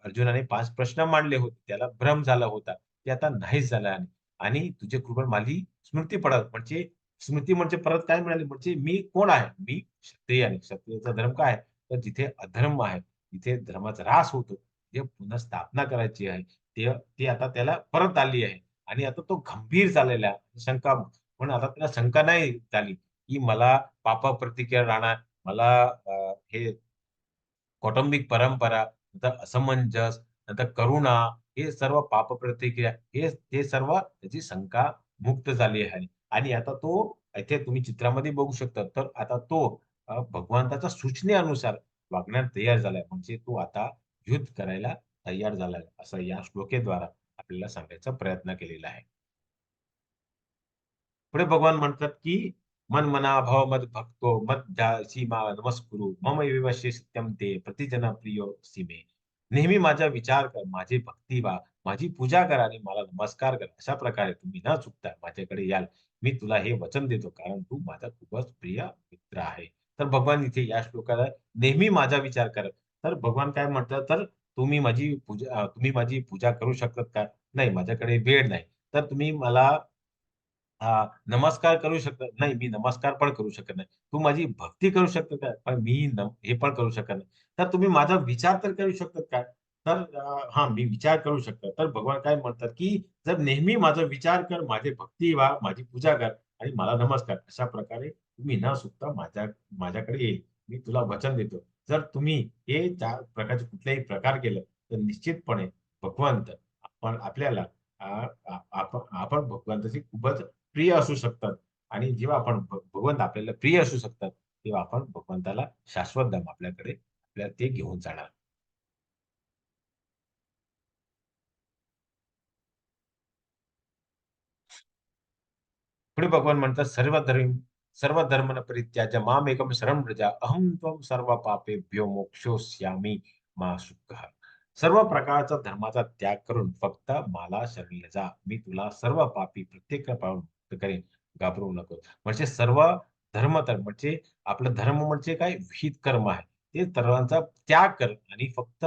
अर्जुनाने 5 प्रश्न मांडले होते. त्याला भ्रम झाला होता. ते आता नाहीच झालं आहे. आणि तुझ्या कृपेने माझी स्मृती पडत म्हणजे स्मृती म्हणजे परत काय मिळाली म्हणजे मी कोण आहे? मी क्षत्रिय आहे. क्षत्रियाचा धर्म काय आहे? तर जिथे अधर्म आहे, तिथे धर्माचा ऱ्हास होतो. जे पुन्हा स्थापना करायची आहे, ते आता त्याला परत आली आहे आणि आता तो गंभीर झालेला आहे. पण आता त्याला शंका नाही झाली, की मला पाप-प्रतिक्रिया राहणार, मला हे कौटुंबिक परंपरा, नंतर असमंजस, नंतर करुणा, हे सर्व पाप-प्रतिक्रिया हे सर्व त्याची शंका मुक्त झाली आहे. आणि आता तो इथे तुम्ही चित्रामध्ये बघू शकता. तर आता तो भगवंताच्या सूचनेनुसार वागण्यास तयार झालाय. म्हणजे तो आता युद्ध करायला तयार झालाय. असं या श्लोकेद्वारा आपल्याला सांगायचा प्रयत्न केलेला आहे. पुढे भगवान म्हणतात, की "मन मना भव मद भक्तो मज्जासी मा नमस्कुरु मम विवशे सत्यम ते प्रतिजना प्रियोसी मे." नेहमी माझा विचार कर, माझी भक्ती वा, माझी पूजा करा आणि मला नमस्कार करा. अशा प्रकारे तुम्ही न चुकता माझ्याकडे याल. मी तुला हे वचन देतो, कारण तू माझा खूपच प्रिय मित्र आहे. तर भगवान इथे या श्लोकाला नेहमी माझा विचार करा. तर भगवान काय म्हणतात, तर तुम्ही माझी पूजा करू शकतात का? नाही, माझ्याकडे वेळ नाही. तर तुम्ही मला नमस्कार करू शकता नाही, मी नमस्कार पण करू शकत नाही. तू माझी भक्ती करू शकतो का? पण मी हे पण करू शकत नाही. तर तुम्ही माझा विचार तर करू शकतात का? तर हां, मी विचार करू शकतो. तर भगवान काय म्हणतात, की जर नेहमी माझा विचार कर, माझी भक्ती व्हा, माझी पूजा कर आणि मला नमस्कार. अशा प्रकारे तुम्ही न चुकता माझ्याकडे येईल. मी तुला वचन देतो. जर तुम्ही हे 4 प्रकारचे कुठलेही प्रकार केले, तर निश्चितपणे भगवंत आपल्याला अ, आपण भगवंताची खूपच प्रिय असू शकतात आणि जेव्हा आपण भगवंत आपल्याला प्रिय असू शकतात, तेव्हा आपण भगवंताला शाश्वत धाम आपल्याकडे आपल्याला ते घेऊन जाणार. पुढे भगवान म्हणतात, सर्व धर्म परित्याज्य मामेकम शरणं व्रज अहं त्वं सर्व पापेभ्यो मोक्षयिष्यामि मा शुचः. सर्व प्रकारचा धर्माचा त्याग करून फक्त मला शरणं जा. मी तुला सर्व पापी प्रत्येक पाप मुक्त करेन. घाबरू नको. म्हणजे सर्व धर्म म्हणजे आपलं धर्म म्हणजे काय? विहित कर्म आहे. ते सर्वांचा त्याग कर आणि फक्त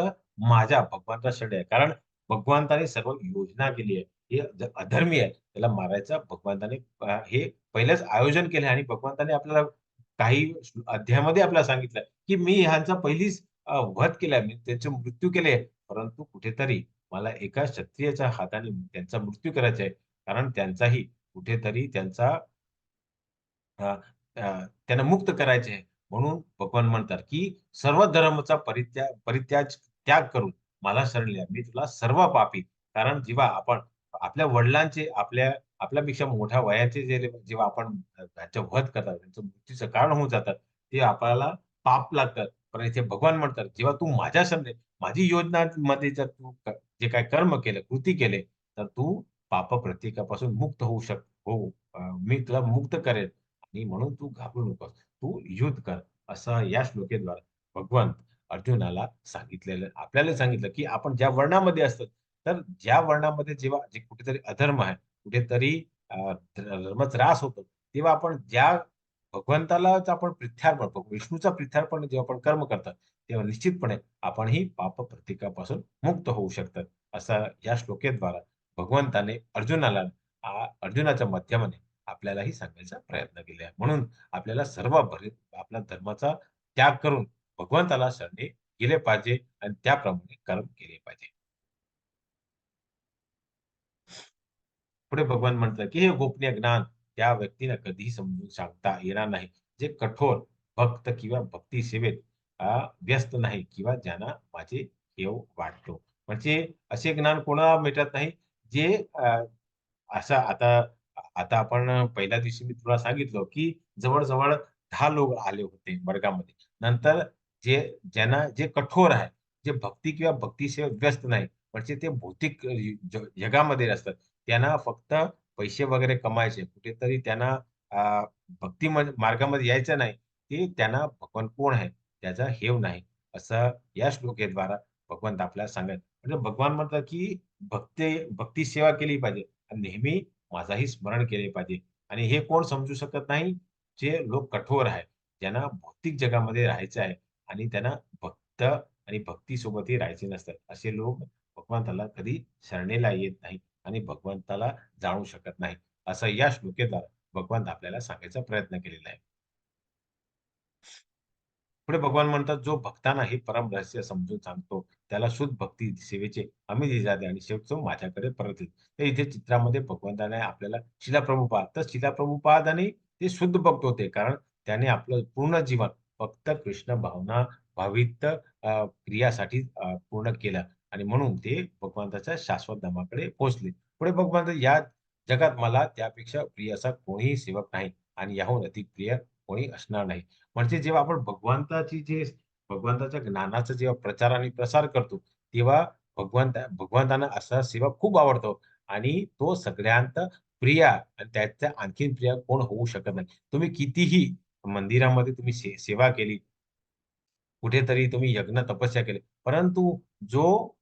माझ्या भगवंता शरण आहे. कारण भगवंताने सर्व योजना केली आहे. हे अधर्मी आहे. त्याला मारायचा भगवंताने हे पहिलेच आयोजन केलं आणि भगवंताने आपल्याला काही अध्यायामध्ये आपल्याला सांगितलं, की मी ह्यांचा पहिलीच वध केलाय, मी त्यांचे मृत्यू केले. परंतु कुठेतरी मला एका क्षत्रियाच्या हाताने त्यांचा मृत्यू करायचा आहे. कारण त्यांचाही कुठेतरी अ, त्यांना मुक्त करायचे आहे. म्हणून भगवान म्हणतात, की सर्व धर्माचा त्याग करून मला शरण या. मी तुला सर्व पापी कारण जेव्हा आपण आपल्या वडिलांचे आपल्यापेक्षा मोठ्या वयाचे जेव्हा आपण त्यांचा वध करतात, त्यांचं मृत्यूचं कारण होऊन जातात, ते आपल्याला पाप लागतात. पण इथे भगवान म्हणतात, जेव्हा तू माझ्या शरणी माझी योजनामध्ये जर तू जे काही कर्म केले, कृती केले, तर तू पाप प्रत्येकापासून मुक्त होऊ हो. मी तुला मुक्त करेन. आणि म्हणून तू घाबरू नकोस. तू युद्ध कर. असं या श्लोकेद्वारे भगवान अर्जुनाला सांगितलेलं आपल्याला सांगितलं, की आपण ज्या वर्णामध्ये असतो, तर ज्या वर्णामध्ये जेव्हा जे कुठेतरी अधर्म आहे, कुठेतरी धर्माचा ऱ्हास होतो, तेव्हा आपण ज्या भगवंतालाच आपण प्रीत्यार्पण करतो, विष्णूचा प्रीत्यार्पण जेव्हा आपण कर्म करतात, तेव्हा निश्चितपणे आपणही पाप प्रतीकापासून मुक्त होऊ शकतात. असा या श्लोकेद्वारा भगवंताने अर्जुनाला अर्जुनाच्या माध्यमाने आपल्यालाही सांगायचा प्रयत्न केला आहे. म्हणून आपल्याला सर्व आपल्या धर्माचा त्याग करून भगवंताला शरणी गेले पाहिजे आणि त्याप्रमाणे कर्म केले पाहिजे. पुढे भगवान म्हणतात, की हे गोपनीय ज्ञान त्या व्यक्तीला कधीही समजून सांगता येणार नाही, जे कठोर भक्त किंवा भक्ती सेवेत व्यस्त नाही किंवा ज्यांना माझे हेव वाटतो. म्हणजे असे ज्ञान कोणाला भेटत नाही, जे असं आता आता आपण पहिल्या दिवशी मी तुला सांगितलं, की जवळ-जवळ 10 लोक आले होते वर्गामध्ये. नंतर जे जे कठोर आहे, जे भक्ती किंवा भक्तीसेवेत व्यस्त नाही, म्हणजे ते भौतिक जगामध्ये असतात. त्यांना फक्त पैसे वगैरे कमवायचे. कुठेतरी त्यांना अ, मार्गामध्ये यायचं नाही. ते त्यांना भगवान कोण आहे, त्याचा हेव नाही. असं या श्लोकेद्वारा भगवंत आपल्याला सांगत. म्हणजे भगवान म्हणतात, की भक्ती सेवा केली पाहिजे आणि नेहमी माझाही स्मरण केले पाहिजे. आणि हे कोण समजू शकत नाही, जे लोक कठोर आहेत. ज्यांना भौतिक जगामध्ये राहायचं आहे आणि त्यांना भक्त आणि भक्तीसोबतही राहायचे नसतात. असे लोक भगवंताला कधी शरणेला येत नाही आणि भगवंताला जाणू शकत नाही. असं या श्लोकेद्वारा भगवंत आपल्याला सांगायचा प्रयत्न केलेला आहे. पुढे भगवान म्हणतात, "जो भक्तांना हे परम रहस्य समजून सांगतो, त्याला शुद्ध भक्ती सेवेचे हमी दिली जाते आणि शेवटी तो माझ्याकडे परत येतो." तर इथे चित्रामध्ये भगवंताने आपल्याला शिला प्रभुपाद तर शिला प्रभुपादांनी ते शुद्ध भक्त होते. कारण त्याने आपलं पूर्ण जीवन फक्त कृष्ण भावना भावित क्रियासाठी पूर्ण केलं आणि म्हणून ते भगवंताच्या शाश्वत धामाकडे पोहोचले. पुढे भगवंत या जगात मला त्यापेक्षा प्रिय असा कोणीही सेवक नाही आणि याहून अधिक प्रिय कोणी असणार नाही. म्हणजे जेव्हा आपण भगवंताच्या ज्ञानाचा जेव्हा प्रचार आणि प्रसार करतो, तेव्हा भगवंतांना असा सेवक खूप आवडतो आणि तो सगळ्यांत प्रिय आणि त्याच्या आणखीन प्रिय कोण होऊ शकत नाही. तुम्ही कितीही मंदिरामध्ये तुम्ही सेवा केली, कुठेतरी तुम्ही यज्ञ तपस्या केले. परंतु जो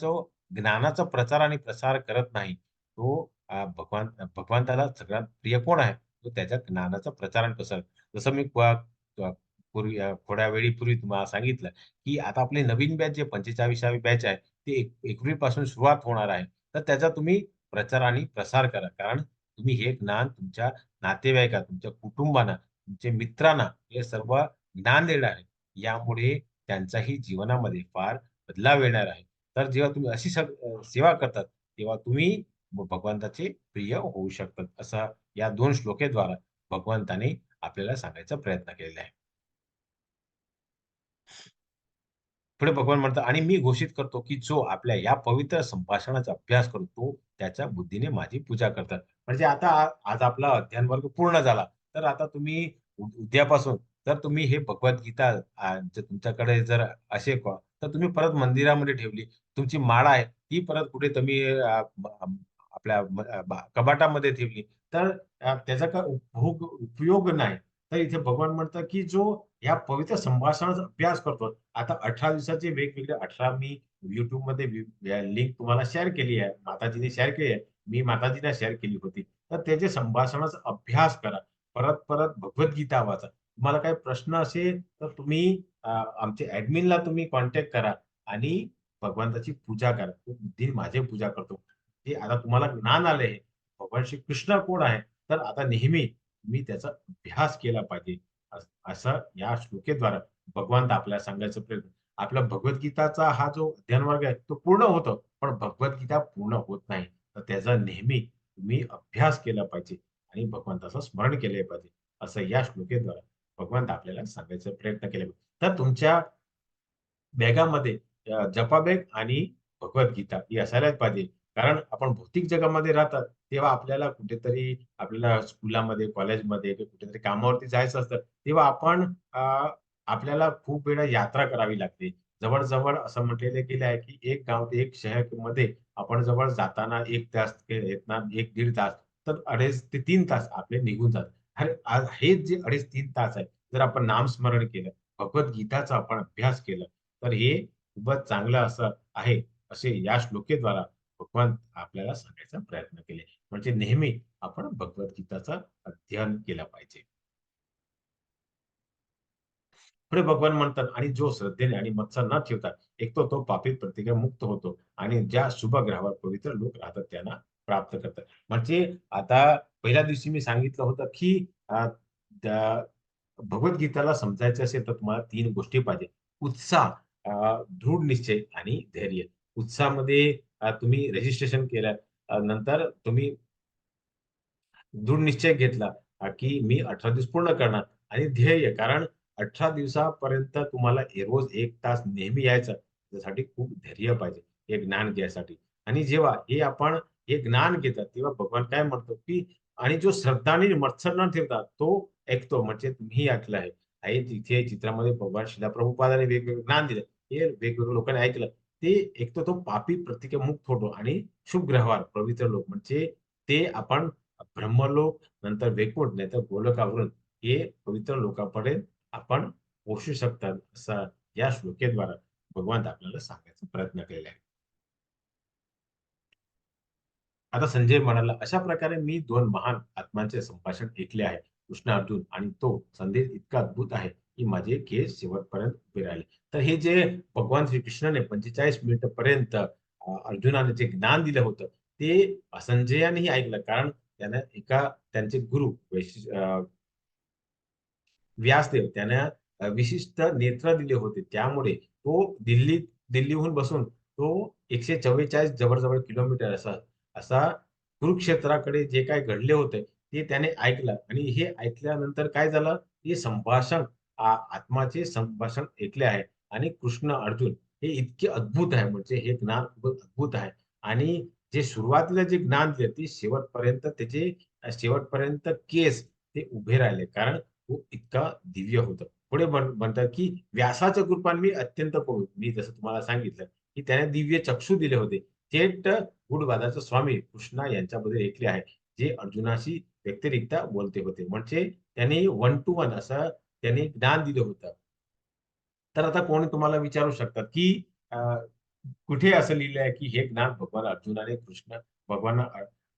जो ज्ञानाचा प्रचार आणि प्रसार करत नाही, तो भगवंताला सगळ्यात प्रिय कोण आहे? तो त्याच्या ज्ञानाचा प्रचार आणि प्रसार. जसं मी थोड्या वेळीपूर्वी तुम्हाला सांगितलं, की आता आपली नवीन बॅच जे 45वी बॅच आहे, ती 1 पासून सुरुवात होणार आहे. तर त्याचा तुम्ही प्रचार आणि प्रसार करा. कारण तुम्ही हे ज्ञान तुमच्या नातेवाईकात, तुमच्या कुटुंबांना, तुमच्या मित्रांना हे सर्व ज्ञान देणार आहे. यामुळे त्यांच्याही जीवनामध्ये फार बदलाव येणार आहे. तर जेव्हा तुम्ही अशी सेवा करतात, तेव्हा तुम्ही भगवंताचे प्रिय होऊ शकतात. असा या 2 श्लोकेद्वारा भगवंताने आपल्याला सांगायचा प्रयत्न केलेला आहे. पुढे भगवान म्हणतात आणि मी घोषित करतो, की जो आपल्या या पवित्र संभाषणाचा अभ्यास करतो, त्याच्या बुद्धीने माझी पूजा करतात. म्हणजे आता आज आपला अध्ययन वर्ग पूर्ण झाला. तर आता तुम्ही उद्यापासून तर तुम्ही हे भगवद्गीता जर तुमच्याकडे जर असेल तर तुम्ही परत मंदिरामध्ये ठेवली. तुमची माळ आहे, ती परत कुठे तुम्ही आपल्या कपाटामध्ये ठेवली. तर त्याचा काही उपयोग नाही. तर इथे भगवान म्हणतात, की जो या पवित्र संभाषणाचा अभ्यास करतो. आता 18 दिवसाचे वेगवेगळे 18 मी YouTubeमध्ये लिंक तुम्हाला शेअर केली आहे. माताजीने शेअर केली आहे. मी माताजीला शेअर केली होती. तर त्याचे संभाषणाचा अभ्यास करा. परत-परत भगवद्गीता वाचा. तुम्हाला काही प्रश्न असेल तर तुम्ही आमच्या ॲडमिनला तुम्ही कॉन्टॅक्ट करा आणि भगवंताची पूजा करा. तो बुद्धी माझी पूजा करतो. ते आता तुम्हाला ज्ञान आलंय. भगवान श्रीकृष्ण कोण आहे? तर आता नेहमी तुम्ही त्याचा अभ्यास केला पाहिजे. असं या श्लोकेद्वारा भगवंत आपल्याला सांगायचा प्रयत्न आपला भगवद्गीताचा हा जो अध्ययन वर्ग आहे, तो पूर्ण होतो. पण भगवद्गीता पूर्ण होत नाही. तर त्याचा नेहमी तुम्ही अभ्यास केला पाहिजे आणि भगवंताचं स्मरण केले पाहिजे. असं या श्लोकेद्वारा भगवंत आपल्याला सांगायचा प्रयत्न केला पाहिजे. तर तुमच्या बॅगामध्ये जपाबॅग आणि भगवद्गीता ही असायलाच पाहिजे. कारण आपण भौतिक जगामध्ये राहतात, तेव्हा आपल्याला कुठेतरी आपल्याला स्कूलामध्ये, कॉलेजमध्ये किंवा कुठेतरी कामावरती जायचं असतं, तेव्हा आपल्याला खूप वेळा यात्रा करावी लागते. जवळ-जवळ असं म्हटलेलं गेलं आहे, की एक गाव ते एक शहरमध्ये आपण जवळ जाताना 1 तास, येताना 1-1.5 तास, तर 2.5 ते 3 तास आपले निघून जातात. अरे, आज हेच जे 2.5-3 तास आहे, जर आपण नामस्मरण केलं, भगवद्गीताचा आपण अभ्यास केला, तर हे खूपच चांगलं असं आहे, असे या श्लोकेद्वारा भगवान आपल्याला सांगायचा प्रयत्न केले. म्हणजे नेहमी आपण भगवद्गीताचा अध्ययन केला पाहिजे. पुढे भगवान म्हणतात आणि जो श्रद्धेने आणि मत्सर न ठेवता एक तो पापी प्रतिक्रिया मुक्त होतो आणि ज्या शुभ ग्रहावर पवित्र लोक राहतात त्यांना प्राप्त करतात. म्हणजे आता पहिल्या दिवशी मी सांगितलं होतं, की त्या भगवद्गीताला समजायचं असेल तर तुम्हाला 3 गोष्टी पाहिजे. उत्साह, दृढ निश्चय आणि धैर्य. उत्साहामध्ये तुम्ही रजिस्ट्रेशन केलं, नंतर तुम्ही दृढ निश्चय घेतला, की मी 18 दिवस पूर्ण करणार आणि ध्येय कारण 18 दिवसापर्यंत तुम्हाला रोज 1 तास नेहमी यायचं. त्यासाठी खूप धैर्य पाहिजे, हे ज्ञान घ्यायसाठी. आणि जेव्हा हे आपण हे ज्ञान घेतात, तेव्हा भगवान काय म्हणतो, की आणि जो श्रद्धा आणि मत्सर न ठेवता तो ऐकतो. म्हणजे तुम्ही ऐकलं आहे. आहे तिथे चित्रामध्ये भगवान श्रीला प्रभुपादांनी वेगवेगळं ज्ञान दिलं. हे वेगवेगळ्या लोकांनी ऐकलं. ते ऐकतो तो पापी प्रतिक्रियामुक्त होतो आणि शुभ ग्रहावर पवित्र लोक म्हणजे ते आपण ब्रह्मलोक, नंतर वैकुंठ, नाहीतर गोलोकावरून हे पवित्र लोकांपर्यंत आपण पोहोचू शकतात, असा या श्लोकेद्वारा भगवान आपल्याला सांगायचा प्रयत्न केलेला आहे. आता संजय म्हणाला, "अशा प्रकारे मी 2 महान आत्मांचे संभाषण ऐकले आहे. कृष्ण अर्जुन आणि तो संदेश इतका अद्भुत आहे, की माझे केस शेवटपर्यंत उभे राहिले." तर हे जे भगवान श्रीकृष्णाने 45 मिनिटपर्यंत अर्जुनाला जे ज्ञान दिलं होतं, ते संजयानेही ऐकलं. कारण त्यानं त्यांचे गुरु व्यासदेव त्यानं विशिष्ट नेत्र दिले होते. त्यामुळे तो दिल्लीहून बसून तो 144 जवळ-जवळ किलोमीटर असा कुरुक्षेत्राकडे जे काही घडले होते, ते त्याने ऐकलं आणि हे ऐकल्यानंतर काय झालं, हे संभाषण आत्माचे संभाषण ऐकले आहे आणि कृष्ण, अर्जुन हे इतके अद्भुत आहे म्हणजे हे ज्ञान खूपच अद्भुत आहे आणि जे सुरुवातीला जे ज्ञान दिलं ते शेवटपर्यंत त्याचे शेवटपर्यंत केस ते उभे राहिले. कारण तो इतका दिव्य होतं. पुढे म्हणतात, की व्यासाच्या कृपाने मी अत्यंत कोविद. मी जसं तुम्हाला सांगितलं, की त्याने दिव्य चक्षु दिले होते. थेट गूढवादाचा स्वामी कृष्णा यांच्यामध्ये ऐकले आहे, जे अर्जुनाशी व्यतिरिक्त बोलते होते. म्हणजे त्यांनी वन टू वन असं त्यांनी ज्ञान दिलं होतं. तर आता कोणी तुम्हाला विचारू शकतात, की अ, कुठे असं लिहिलं आहे, की हे ज्ञान भगवान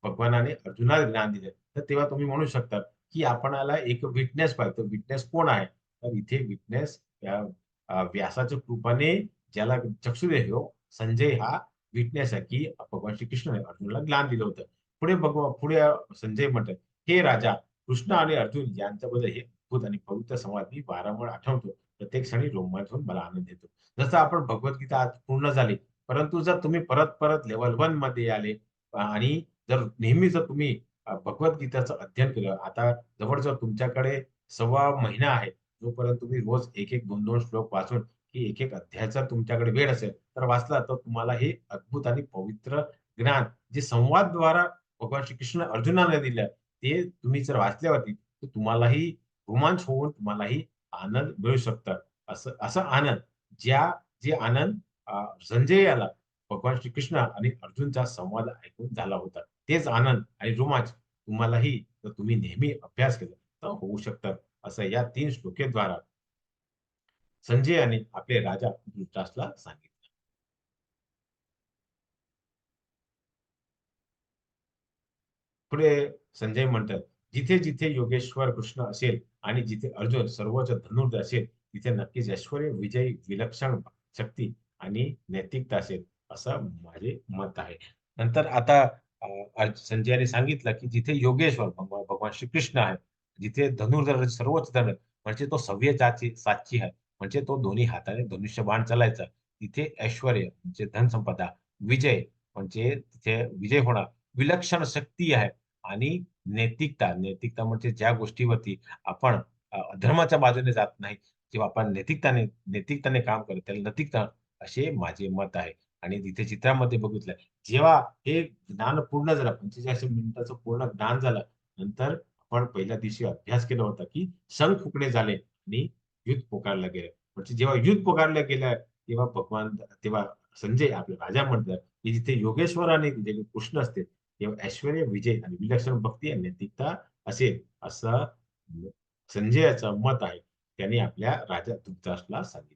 भगवानाने अर्जुनाला ज्ञान दिलं. तर तेव्हा तुम्ही म्हणू शकता, की आपणाला एक विटनेस पाहिजे. तो विटनेस कोण आहे? तर इथे विटनेस व्यासाच्या कृपाने ज्याला चक्षु आहे हो, संजय हा विटनेस आहे, की भगवान श्रीकृष्णाने अर्जुनाला ज्ञान दिलं होतं. पुढे संजय म्हणतात, "हे राजा, कृष्ण आणि अर्जुन यांच्याबद्दल हे अद्भुत आणि पवित्र संवाद मी वारंवार आठवतो. प्रत्येक क्षणी रोमांच होऊन मला आनंद येतो." जसं आपण भगवद्गीता आज पूर्ण झाली. परंतु जर तुम्ही परत-परत लेव्हल 1 मध्ये आले आणि नेहमी जर तुम्ही भगवद्गीताचं अध्ययन केलं, आता जवळ-जवळ तुमच्याकडे सव्वा महिना आहे. जोपर्यंत तुम्ही रोज 1-1, 2-2 श्लोक वाचून की एक-एक अध्यायाचा तुमच्याकडे वेळ असेल, तर वाचला तर तुम्हाला हे अद्भुत आणि पवित्र ज्ञान जे संवादद्वारा भगवान श्रीकृष्ण अर्जुनाला दिलं, ते तुम्ही जर वाचल्यावरती, तर तुम्हालाही रोमांच होऊन तुम्हालाही आनंद मिळू शकतात. असं असा आनंद जे आनंद संजय याला भगवान श्रीकृष्ण आणि अर्जुनचा संवाद ऐकून झाला होता. तेच आनंद आणि रोमांच तुम्हालाही जर तुम्ही नेहमी अभ्यास केला, तर होऊ शकतात. असं या 3 श्लोकेद्वारा संजयाने आपले राजा धृतराष्ट्राला सांगितलं. पुढे संजय म्हणतात, "जिथे-जिथे योगेश्वर कृष्ण असेल आणि जिथे अर्जुन सर्वोच्च धनुर्धर असेल, तिथे नक्कीच ऐश्वर्य, विजय, विलक्षण शक्ती आणि नैतिकता असेल, असं माझे मत आहे." नंतर आता संजयाने सांगितलं, की जिथे योगेश्वर भगवान श्रीकृष्ण आहे, जिथे धनुर्धर सर्वोच्च धनुर्धर म्हणजे तो सव्यसाची साची आहे. म्हणजे तो दोन्ही हाताने धनुष्यबाण चालायचा. तिथे ऐश्वर्य म्हणजे धनसंपदा, विजय म्हणजे तिथे विजय होणार. विलक्षण शक्ती आहे आणि नैतिकता म्हणजे ज्या गोष्टीवरती आपण अधर्माच्या बाजूने जात नाही. जेव्हा आपण नैतिकताने काम करतो त्याला नैतिकता असे माझे मत आहे. आणि तिथे चित्रामध्ये बघितलं जेव्हा हे ज्ञान पूर्ण झालं 45 मिनिटाचं पूर्ण ज्ञान झालं. नंतर आपण पहिल्या दिवशी अभ्यास केला होता, की शंख फुकणे झाले आणि युद्ध पुकारलं गेलं. म्हणजे जेव्हा युद्ध पुकारलं गेलं तेव्हा संजय आपले राजा म्हणतात, की जिथे योगेश्वर आणि जे कृष्ण असते तेव्हा ऐश्वर्य, विजय आणि विलक्षण भक्ती आणि नैतिकता असेल, असं संजयाचं मत आहे. त्यांनी आपल्या राजा धृतराष्ट्राला सांगितलं.